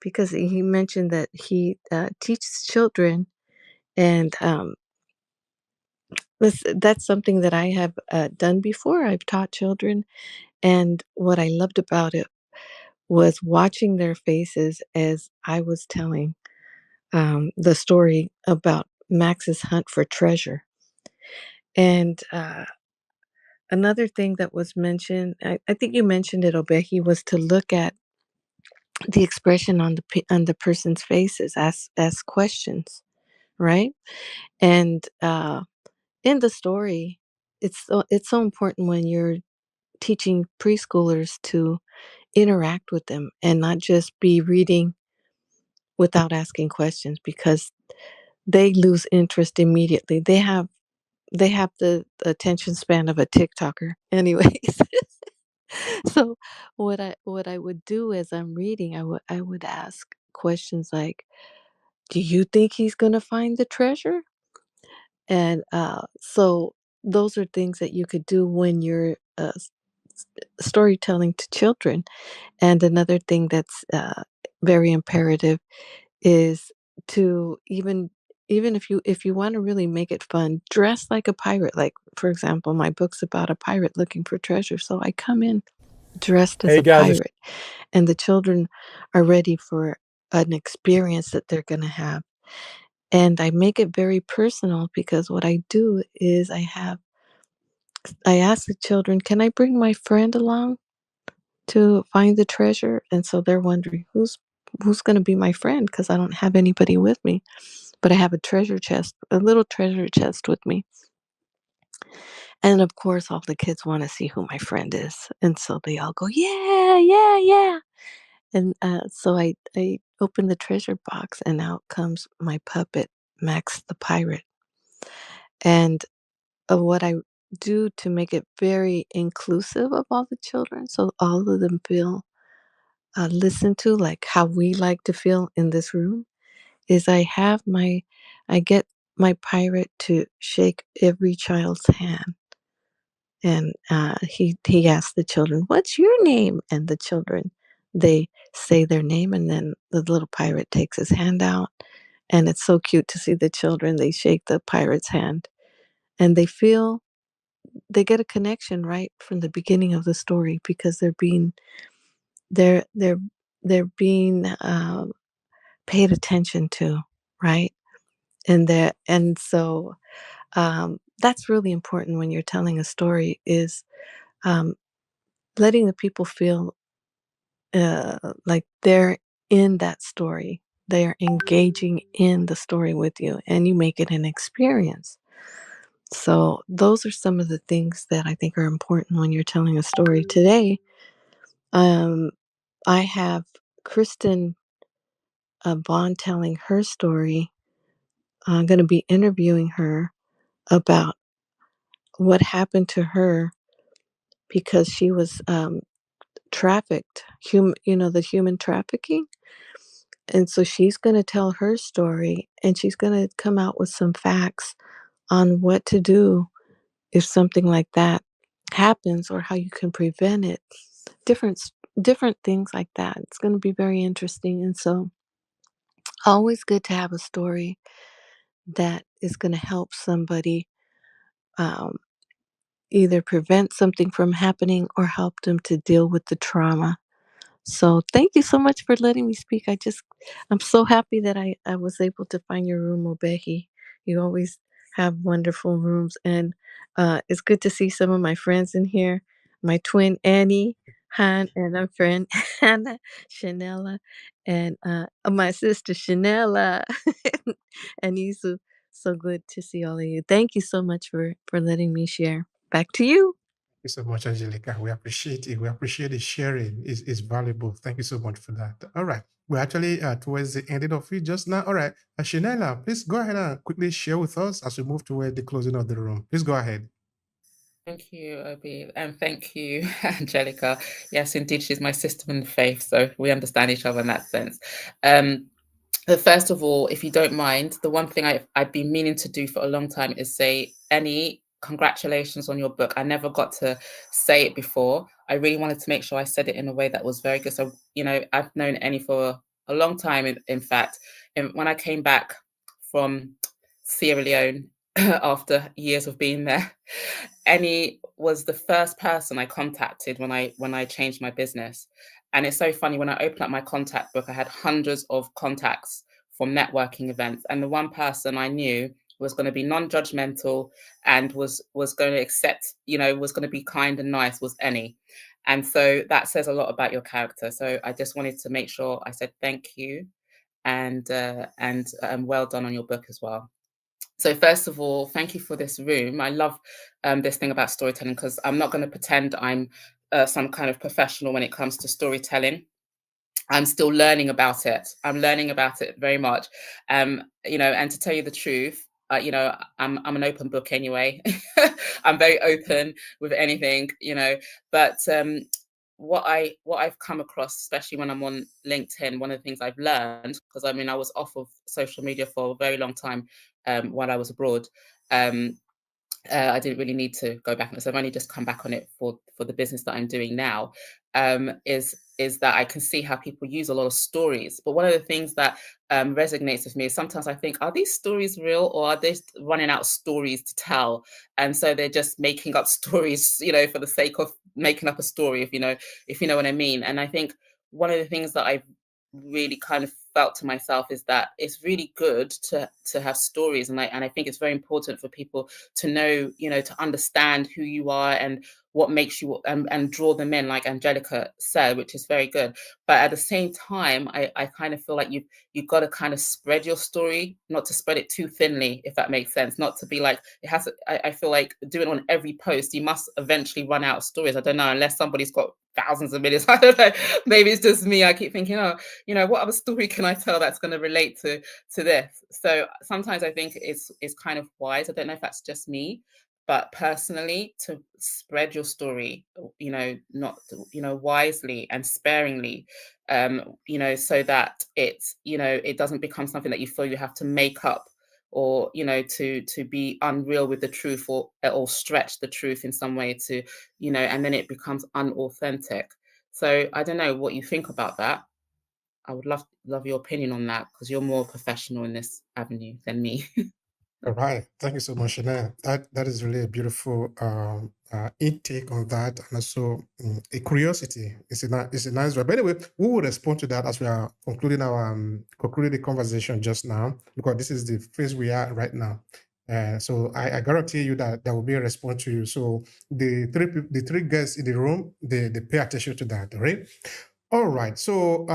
because he mentioned that he teaches children, and that's something that I have done before. I've taught children, and what I loved about it was watching their faces as I was telling the story about Max's hunt for treasure. And another thing that was mentioned, I think you mentioned it, Obehi, was to look at the expression on the person's faces, ask questions, right? And in the story, it's so important when you're teaching preschoolers to interact with them and not just be reading without asking questions, because they lose interest immediately. They have the attention span of a TikToker anyways. So what I would do as I'm reading, I would ask, questions like, do you think he's going to find the treasure? And so those are things that you could do when you're storytelling to children. And another thing that's very imperative is to even if you want to really make it fun, dress like a pirate. Like, for example, my book's about a pirate looking for treasure, so I come in dressed as Hey a guys, pirate, and the children are ready for an experience that they're going to have. And I make it very personal because what I do is I ask the children, can I bring my friend along to find the treasure? And so they're wondering, who's going to be my friend, because I don't have anybody with me, but I have a treasure chest, a little treasure chest with me. And of course, all the kids want to see who my friend is. And so they all go, yeah, yeah, yeah. And so I open the treasure box, and out comes my puppet, Max the pirate. And what I do to make it very inclusive of all the children, so all of them feel listened to, like how we like to feel in this room, is I get my pirate to shake every child's hand. And he asks the children, "What's your name?" And the children, they say their name, and then the little pirate takes his hand out, and it's so cute to see the children. They shake the pirate's hand, and they get a connection right from the beginning of the story, because they're they're they're being paid attention to, right? And that's really important when you're telling a story, is um, letting the people feel like they're in that story. They are engaging in the story with you, and you make it an experience. So those are some of the things that I think are important when you're telling a story. Today, um, I have Kristen Bond telling her story. I'm going to be interviewing her about what happened to her because she was trafficked, the human trafficking. And so she's going to tell her story, and she's going to come out with some facts on what to do if something like that happens, or how you can prevent it. Different different things like that. It's going to be very interesting. And so always good to have a story that is going to help somebody um, either prevent something from happening or help them to deal with the trauma. So thank you so much for letting me speak. I'm so happy that I was able to find your room, Obehi. You always have wonderful rooms, and it's good to see some of my friends in here. My twin Annie, Han, and our friend Hannah, Chanela, and my sister Chanela, and Isu. So good to see all of you. Thank you so much for letting me share. Back to you. Thank you so much, Angelica. We appreciate it. We appreciate the sharing. It's valuable. Thank you so much for that. All right. We're actually towards the end of it just now. All right. Shanela, please go ahead and quickly share with us as we move toward the closing of the room. Please go ahead. Thank you, Obi, and thank you, Angelica. Yes, indeed, she's my sister in the faith, so we understand each other in that sense. But first of all, if you don't mind, the one thing I've been meaning to do for a long time is say, Annie, congratulations on your book. I never got to say it before. I really wanted to make sure I said it in a way that was very good. So, I've known Annie for a long time, in fact. And when I came back from Sierra Leone after years of being there, Annie was the first person I contacted when I changed my business. And it's so funny, when I opened up my contact book, I had hundreds of contacts from networking events. And the one person I knew was going to be non-judgmental and was going to accept, was going to be kind and nice, was Annie. And so that says a lot about your character. So I just wanted to make sure I said thank you, and well done on your book as well. So first of all, thank you for this room. I love this thing about storytelling, because I'm not going to pretend I'm some kind of professional when it comes to storytelling. I'm still learning about it. I'm learning about it very much. And to tell you the truth, I'm an open book anyway. I'm very open with anything, but what I've come across, especially when I'm on LinkedIn, one of the things I've learned, because I mean I was off of social media for a very long time while I was abroad. I didn't really need to go back on it, so I've only just come back on it for the business that I'm doing now. Is that I can see how people use a lot of stories, but one of the things that resonates with me is sometimes I think, are these stories real, or are they running out of stories to tell? And so they're just making up stories, for the sake of making up a story, if you know what I mean. And I think one of the things that I've really kind of felt to myself is that it's really good to have stories, and I think it's very important for people to know, to understand who you are and what makes you, and draw them in, like Angelica said, which is very good. But at the same time, I kind of feel like you've got to kind of spread your story, not to spread it too thinly, if that makes sense. Not to be like, it has to, I feel like doing on every post, you must eventually run out of stories. I don't know, unless somebody's got thousands of millions. I don't know. Maybe it's just me. I keep thinking, what other story can I tell that's going to relate to this? So sometimes I think it's kind of wise. I don't know if that's just me, but personally, to spread your story, not, wisely and sparingly, so that it's, it doesn't become something that you feel you have to make up, or, to be unreal with the truth, or stretch the truth in some way to, and then it becomes unauthentic. So I don't know what you think about that. I would love your opinion on that, because you're more professional in this avenue than me. All right. Thank you so much, Chanel. That is really a beautiful intake on that, and also a curiosity. It's a nice one. But anyway, we will respond to that as we are concluding the conversation just now, because this is the phase we are right now. So I guarantee you that there will be a response to you. So the three guests in the room, they pay attention to that, right? All right. So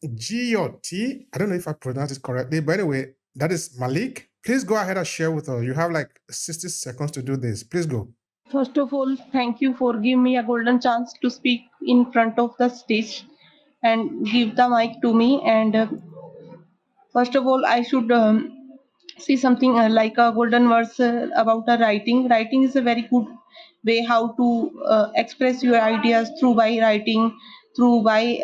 GOT, I don't know if I pronounced it correctly, but anyway, that is Malik. Please go ahead and share with us. You have like 60 seconds to do this. Please go. First of all, thank you for giving me a golden chance to speak in front of the stage and give the mic to me. And first of all, I should see something like a golden verse about a writing. Writing is a very good way how to express your ideas through by writing, through by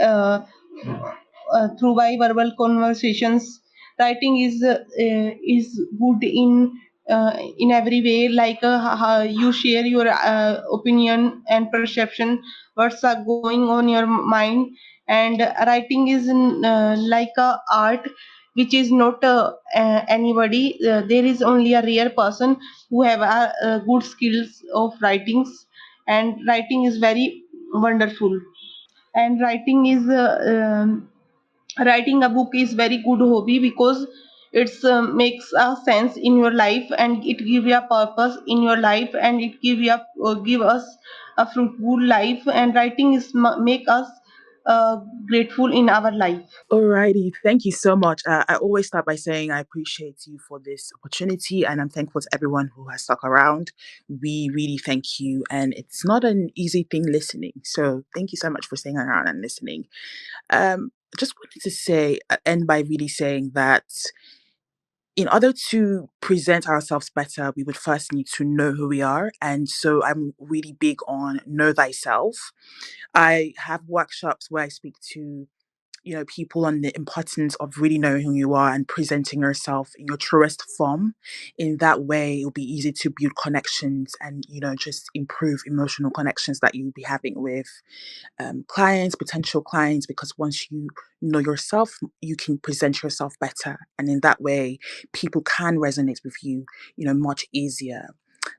verbal conversations. Writing is good in every way, like how you share your opinion and perception, what's are going on your mind. And writing is like a art which is not anybody. There is only a rare person who have good skills of writings, and writing is very wonderful. And writing a book is very good hobby, because it's makes a sense in your life, and it give you a purpose in your life, and it give us a fruitful life. And writing is make us grateful in our life. Alrighty, thank you so much. I always start by saying I appreciate you for this opportunity, and I'm thankful to everyone who has stuck around. We really thank you, and it's not an easy thing listening. So thank you so much for staying around and listening. Just wanted to end by really saying that in order to present ourselves better, we would first need to know who we are. And so I'm really big on know thyself. I have workshops where I speak to people on the importance of really knowing who you are and presenting yourself in your truest form. In that way, it'll be easy to build connections and, just improve emotional connections that you'll be having with clients, potential clients, because once you know yourself, you can present yourself better. And in that way, people can resonate with you, much easier.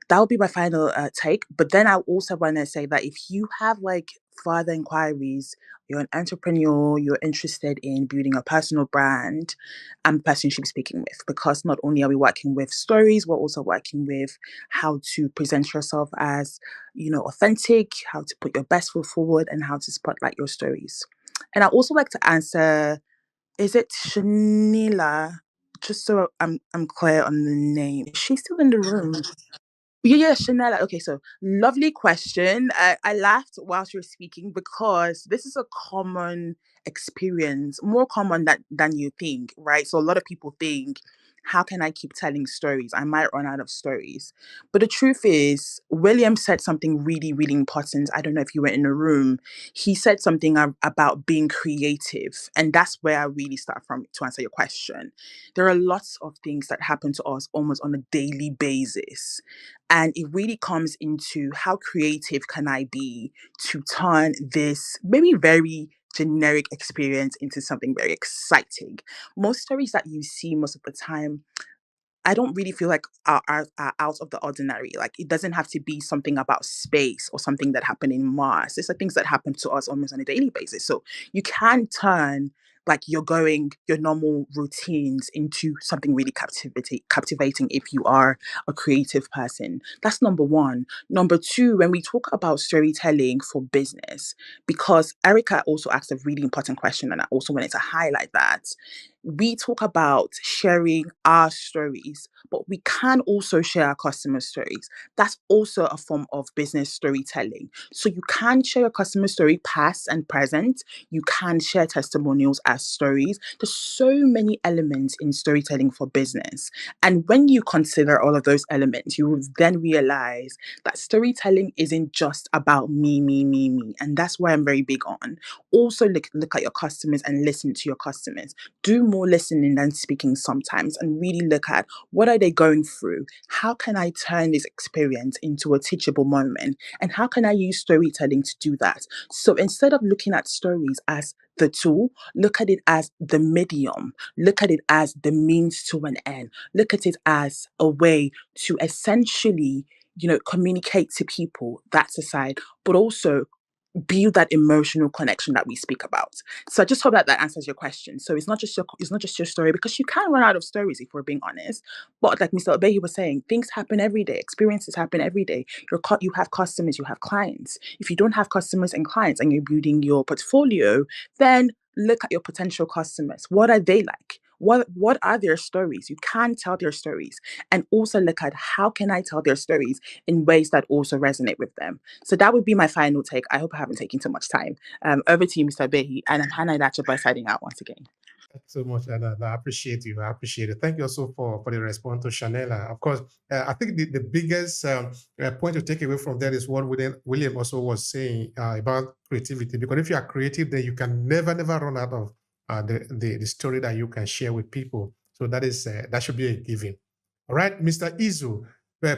That would be my final take. But then I also want to say that if you have like further inquiries, you're an entrepreneur, you're interested in building a personal brand, I'm the person you should be speaking with, because not only are we working with stories, we're also working with how to present yourself as, authentic, how to put your best foot forward, and how to spotlight your stories. And I also like to answer, is it Shanila? Just so I'm clear on the name. Is she still in the room? Yeah, Chanel. Okay, so lovely question. I laughed whilst you were speaking, because this is a common experience, more common than you think, right? So a lot of people think how can I keep telling stories? I might run out of stories. But the truth is, William said something really, really important. I don't know if you were in the room. He said something about being creative. And that's where I really start from to answer your question. There are lots of things that happen to us almost on a daily basis. And it really comes into how creative can I be to turn this maybe very generic experience into something very exciting. Most stories that you see most of the time, I don't really feel like are out of the ordinary. Like it doesn't have to be something about space or something that happened in Mars. These are things that happen to us almost on a daily basis. So you can turn like your normal routines into something really captivating if you are a creative person. That's number one. Number two, when we talk about storytelling for business, because Erica also asked a really important question, and I also wanted to highlight that we talk about sharing our stories, but we can also share our customer stories. That's also a form of business storytelling. So you can share your customer story past and present. You can share testimonials as stories. There's so many elements in storytelling for business. And when you consider all of those elements, you will then realize that storytelling isn't just about me, me, me, me. And that's why I'm very big on. Also look at your customers and listen to your customers. Do more listening than speaking sometimes, and really look at what are they going through? How can I turn this experience into a teachable moment? And how can I use storytelling to do that? So instead of looking at stories as the tool, look at it as the medium. Look at it as the means to an end. Look at it as a way to essentially, communicate to people. That's aside, but also build that emotional connection that we speak about. So I just hope that that answers your question. So it's not just your story, because you can run out of stories if we're being honest. But like Mr. Obehi was saying, things happen every day. Experiences happen every day. You have customers, you have clients. If you don't have customers and clients and you're building your portfolio, then look at your potential customers. What are they like? What are their stories? You can tell their stories, and also look at how can I tell their stories in ways that also resonate with them. So that would be my final take. I hope I haven't taken too much time. Over to you, Mr. Behi, and I'm Hannah Dacha signing out once again. Thanks so much, and I appreciate you. I appreciate it. Thank you also for the response to Chanela. Of course, I think the biggest point to take away from that is what William also was saying about creativity. Because if you are creative, then you can never run out of the story that you can share with people. So that should be a given. All right, Mr. Izu,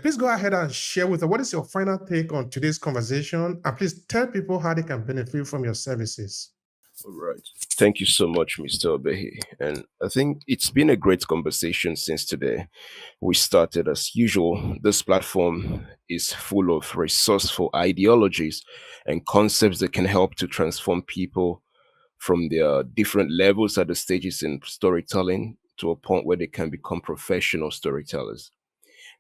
please go ahead and share with us what is your final take on today's conversation, and please tell people how they can benefit from your services. All right. Thank you so much, Mr. Obehi. And I think it's been a great conversation since today. We started as usual. This platform is full of resourceful ideologies and concepts that can help to transform people from their different levels at the stages in storytelling to a point where they can become professional storytellers.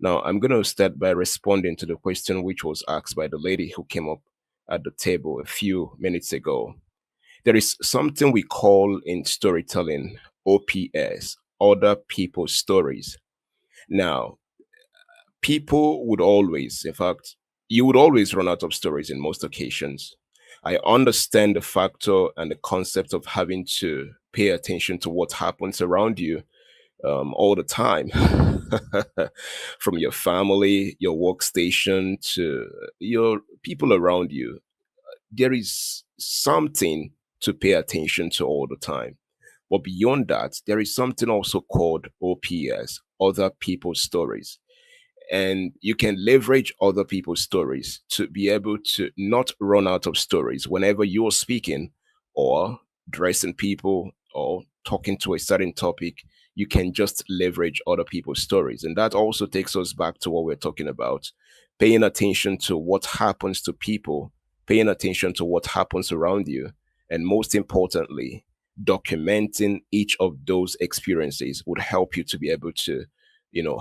Now, I'm going to start by responding to the question which was asked by the lady who came up at the table a few minutes ago. There is something we call in storytelling OPS, other people's stories. Now, people would always, in fact, you would always run out of stories in most occasions. I understand the factor and the concept of having to pay attention to what happens around you all the time, from your family, your workstation, to your people around you. There is something to pay attention to all the time. But beyond that, there is something also called OPS, other people's stories. And you can leverage other people's stories to be able to not run out of stories whenever you're speaking or dressing people or talking to a certain topic. You can just leverage other people's stories. And that also takes us back to what we're talking about, paying attention to what happens to people, paying attention to what happens around you, and most importantly, documenting each of those experiences would help you to be able to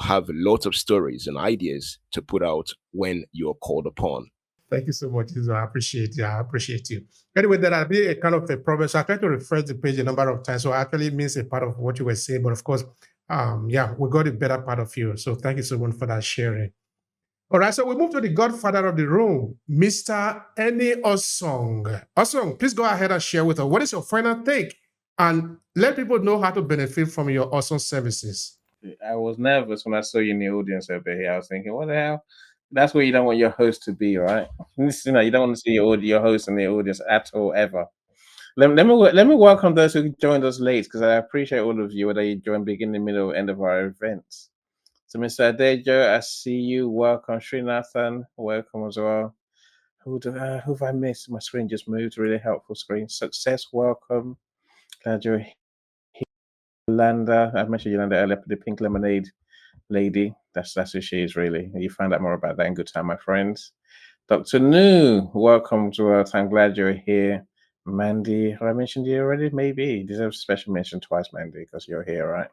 have a lot of stories and ideas to put out when you're called upon. Thank you so much, Izo. I appreciate you. I appreciate you. Anyway, there will be a kind of a problem. So I try to refresh the page a number of times. So I actually miss a part of what you were saying. But of course, yeah, we got a better part of you. So thank you so much for that sharing. All right, so we move to the godfather of the room, Mr. Eni Osong. Osong, please go ahead and share with us what is your final take, and let people know how to benefit from your awesome services. I was nervous when I saw you in the audience over here. I was thinking, what the hell? That's where you don't want your host to be, right? You know, you don't want to see your host in the audience at all, ever. Let me welcome those who joined us late, because I appreciate all of you, whether you join beginning, middle, or end of our events. So, Mr. Adejo, I see you. Welcome, Srinathan. Welcome as well. Who have I missed? My screen just moved. Really helpful screen. Success, welcome. Glad you're here. Yolanda, I mentioned Yolanda earlier, the pink lemonade lady. That's who she is, really. You find out more about that in good time, my friends. Dr. Nu, welcome to us. I'm glad you're here. Mandy, have I mentioned you already? Maybe. You deserve special mention twice, Mandy, because you're here, right?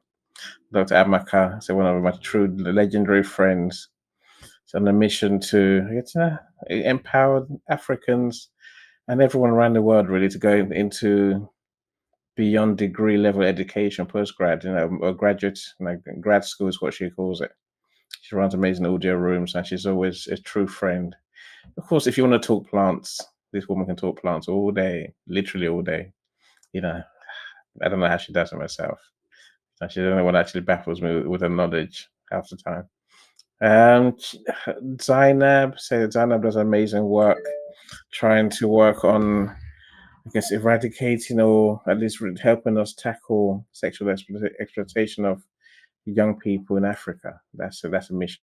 Dr. Amaka, so one of my true legendary friends. It's on a mission to empower Africans and everyone around the world, really, to go into beyond degree level education, postgrad, or graduate, grad school is what she calls it. She runs amazing audio rooms, and she's always a true friend. Of course, if you want to talk plants, this woman can talk plants all day, literally all day. You know, I don't know how she does it myself. She don't know what actually baffles me with her knowledge half the time. Zainab does amazing work trying to work on, I guess, eradicating or at least helping us tackle sexual exploitation of young people in Africa. That's a mission.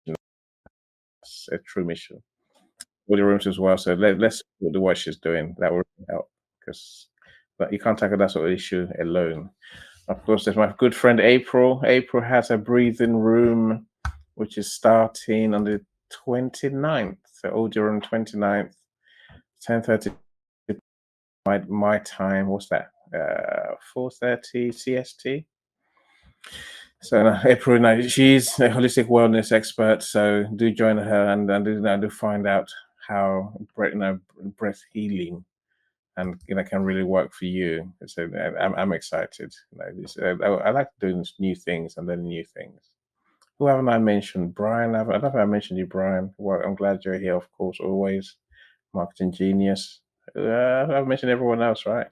It's a true mission. All the rooms as well. So let's support the work she's doing. That will really help, because you can't tackle that sort of issue alone. Of course, there's my good friend April. April has a breathing room, which is starting on the 29th. So audio room 29th, 10:30 my time. What's that? 4:30 CST. So April, she's a holistic wellness expert. So do join her and do find out how breath healing and can really work for you. So I'm excited. I like doing new things and learning new things. Who haven't I mentioned? Brian. I don't know if I mentioned you, Brian. Well, I'm glad you're here, of course, always. Marketing genius. I've mentioned everyone else, right?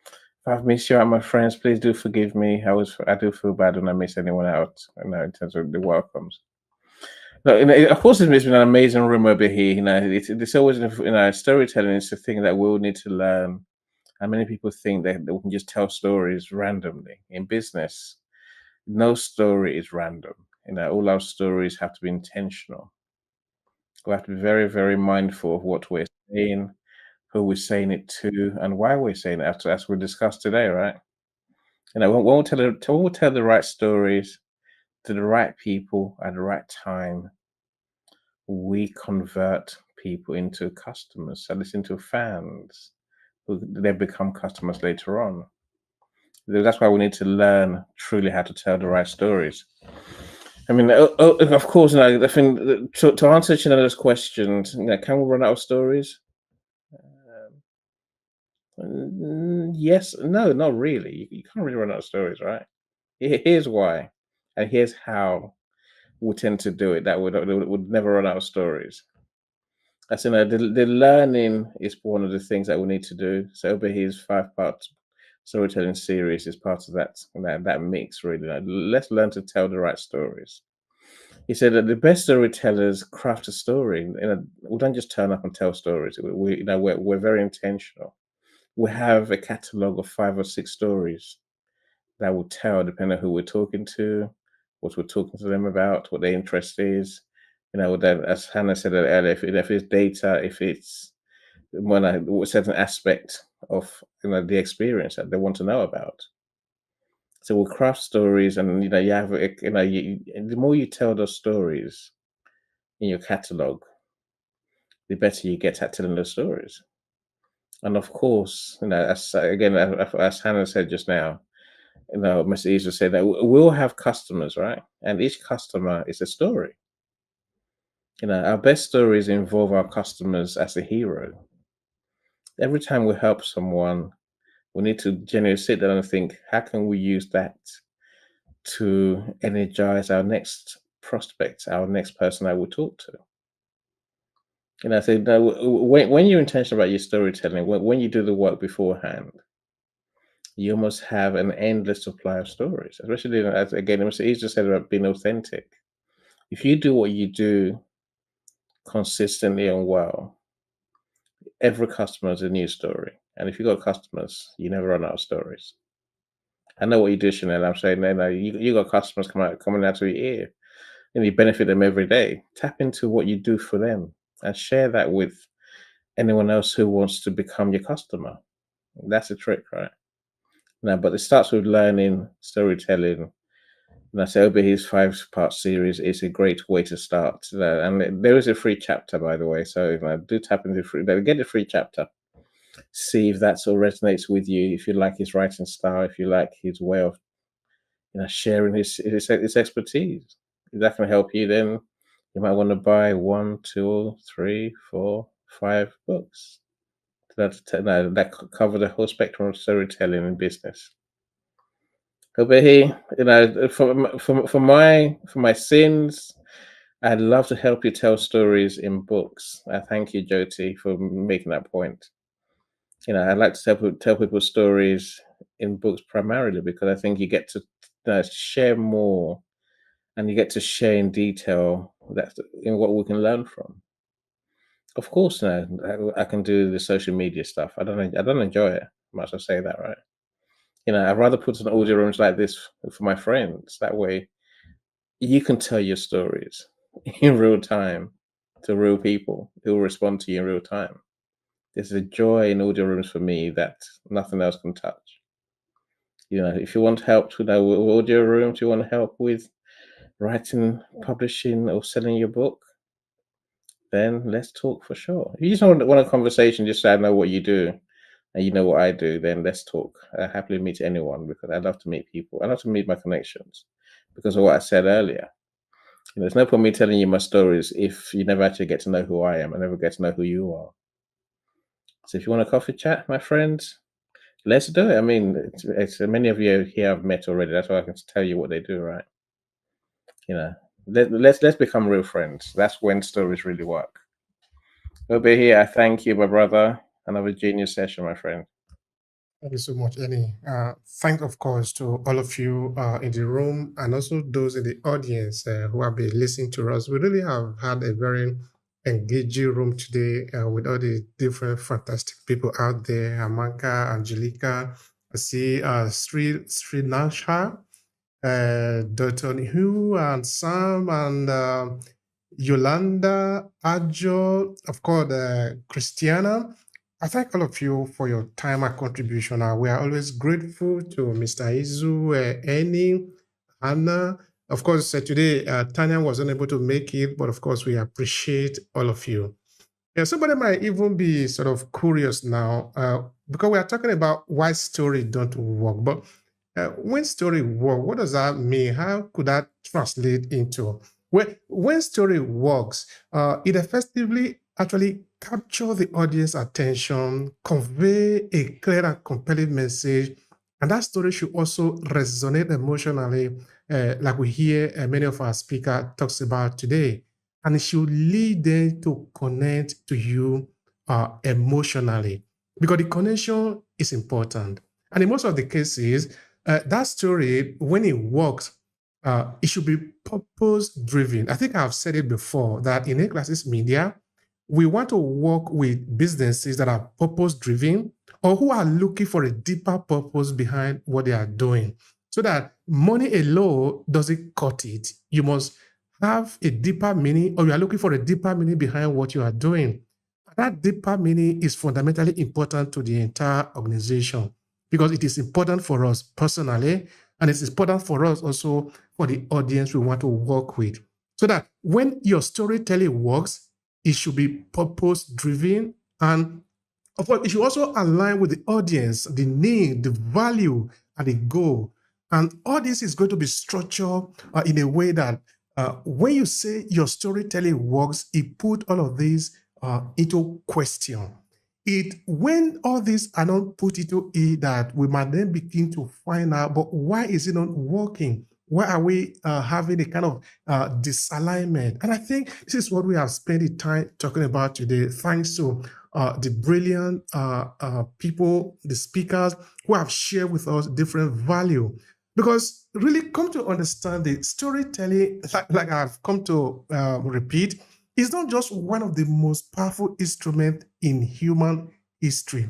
If I've missed you out, my friends, please do forgive me. I do feel bad when I miss anyone out, in terms of the welcomes. No, of course, it's been an amazing room over here. It's always storytelling is the thing that we'll need to learn. And many people think that we can just tell stories randomly. In business, no story is random. All our stories have to be intentional. We have to be very, very mindful of what we're saying, who we're saying it to, and why we're saying it, as we discussed today, right? When we'll tell the right stories to the right people at the right time, we convert people into customers, so listen to fans, who they become customers later on. That's why we need to learn truly how to tell the right stories. I mean, of course, I think to answer Chinada's questions, can we run out of stories? Yes, no, not really. You can't really run out of stories, right? Here's why, and here's how we tend to do it. That would never run out of stories. As the learning is one of the things that we need to do. So Obehi's 5-part storytelling series is part of that mix, really. Let's learn to tell the right stories. He said that the best storytellers craft a story. We don't just turn up and tell stories. We're very intentional. We have a catalog of 5 or 6 stories that will tell, depending on who we're talking to, what we're talking to them about, what their interest is. That, as Hannah said earlier, if it's data, if it's a certain aspect of the experience that they want to know about. So we'll craft stories, and you have the more you tell those stories in your catalog, the better you get at telling those stories. And of course, as Hannah said just now, Mr. East said that we'll have customers, right? And each customer is a story. Our best stories involve our customers as a hero. Every time we help someone, we need to genuinely sit down and think, how can we use that to energize our next prospect, our next person I will talk to? So when you're intentional about your storytelling, when you do the work beforehand, you must have an endless supply of stories, especially as again, Mr. East just said about being authentic. If you do what you do consistently and well, every customer is a new story. And if you got customers, you never run out of stories. I know what you do, Chanel. I'm saying, no, you got customers coming out of your ear, and you benefit them every day. Tap into what you do for them and share that with anyone else who wants to become your customer. That's the trick, right? Now, but it starts with learning storytelling. And I say Obehi's 5-part series is a great way to start. And there is a free chapter, by the way. So do tap into get a free chapter. See if that sort of resonates with you. If you like his writing style, if you like his way of sharing his expertise, if that can help you, then you might want to buy 1, 2, 3, 4, 5 books that cover the whole spectrum of storytelling in business. Obehi, for my sins, I'd love to help you tell stories in books. I thank you, Jyoti, for making that point. I'd like to tell people stories in books primarily because I think you get to share more, and you get to share in detail that in what we can learn from. Of course, now I can do the social media stuff. I don't enjoy it much. I say that, right? I'd rather put on audio rooms like this for my friends. That way, you can tell your stories in real time to real people who will respond to you in real time. There's a joy in audio rooms for me that nothing else can touch. If you want help with audio rooms, you want help with writing, publishing, or selling your book, then let's talk for sure. If you just want a conversation, just say I know what you do and you know what I do, then let's talk. I happily meet anyone because I love to meet people. I love to meet my connections because of what I said earlier. There's no point me telling you my stories if you never actually get to know who I am and never get to know who you are. So if you want a coffee chat, my friends, let's do it. I mean, it's many of you here I've met already. That's why I can tell you what they do, right? Let's become real friends. That's when stories really work. Obehi, I thank you, my brother. Another genius session, my friend. Thank you so much, Annie. Thank, of course, to all of you in the room and also those in the audience who have been listening to us. We really have had a very engaging room today with all the different fantastic people out there. Amanka, Angelica, I see Sri Nasha, Dr. Hu, and Sam, and Yolanda, Ajo, of course, Christiana. I thank all of you for your time and contribution. We are always grateful to Mr. Izu, Annie, Anna. Of course, today Tanya was unable to make it, but of course, we appreciate all of you. Yeah, somebody might even be sort of curious now because we are talking about why story don't work. But when story work, what does that mean? How could that translate into? When story works, it effectively actually capture the audience attention, convey a clear and compelling message, and that story should also resonate emotionally, like we hear many of our speakers talks about today, and it should lead them to connect to you emotionally, because the connection is important. And in most of the cases, that story, when it works, it should be purpose driven. I think I've said it before that in AClasses Media, we want to work with businesses that are purpose driven or who are looking for a deeper purpose behind what they are doing, so that money alone doesn't cut it. You must have a deeper meaning, or you are looking for a deeper meaning behind what you are doing. That deeper meaning is fundamentally important to the entire organization because it is important for us personally, and it's important for us also for the audience we want to work with. So that when your storytelling works, it should be purpose driven, and of course, it should also align with the audience, the need, the value, and the goal. And all this is going to be structured in a way that when you say your storytelling works, it put all of these into question. When all these are not put into it, that we might then begin to find out, but why is it not working? Why are we having a kind of disalignment? And I think this is what we have spent the time talking about today, thanks to the brilliant people, the speakers who have shared with us different value. Because really come to understand the storytelling, like I've come to repeat, is not just one of the most powerful instruments in human history.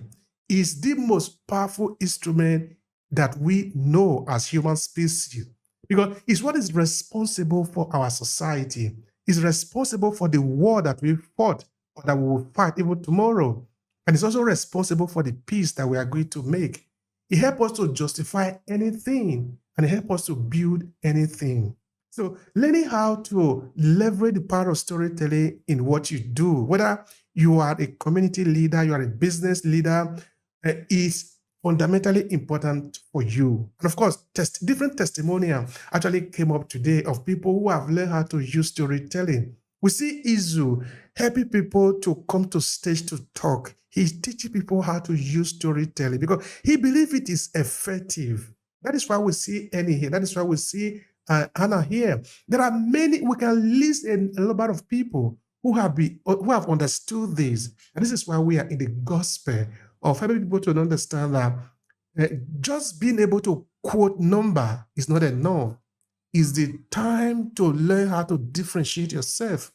It's the most powerful instrument that we know as human species, because it's what is responsible for our society. It's responsible for the war that we fought or that we will fight even tomorrow. And it's also responsible for the peace that we are going to make. It helps us to justify anything, and it helps us to build anything. So learning how to leverage the power of storytelling in what you do, whether you are a community leader, you are a business leader, is fundamentally important for you. And of course, different testimonial actually came up today of people who have learned how to use storytelling. We see Izu helping people to come to stage to talk. He's teaching people how to use storytelling because he believes it is effective. That is why we see Annie here. That is why we see Anna here. There are many, we can list a lot of people who have understood this. And this is why we are in the gospel of helping people to understand that just being able to quote number is not enough. It's the time to learn how to differentiate yourself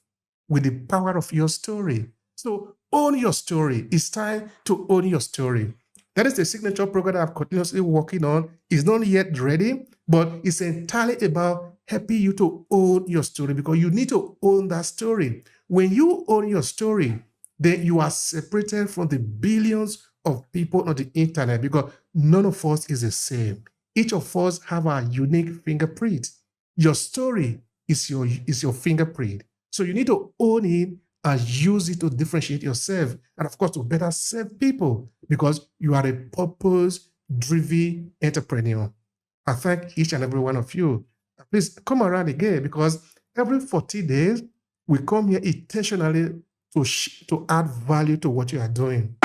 with the power of your story. So own your story. It's time to own your story. That is the signature program that I'm continuously working on. It's not yet ready, but it's entirely about helping you to own your story, because you need to own that story. When you own your story, then you are separated from the billions of people on the internet, because none of us is the same. Each of us have our unique fingerprint. Your story is your fingerprint. So you need to own it and use it to differentiate yourself, and of course to better serve people, because you are a purpose-driven entrepreneur. I thank each and every one of you. Please come around again, because every 40 days we come here intentionally to add value to what you are doing.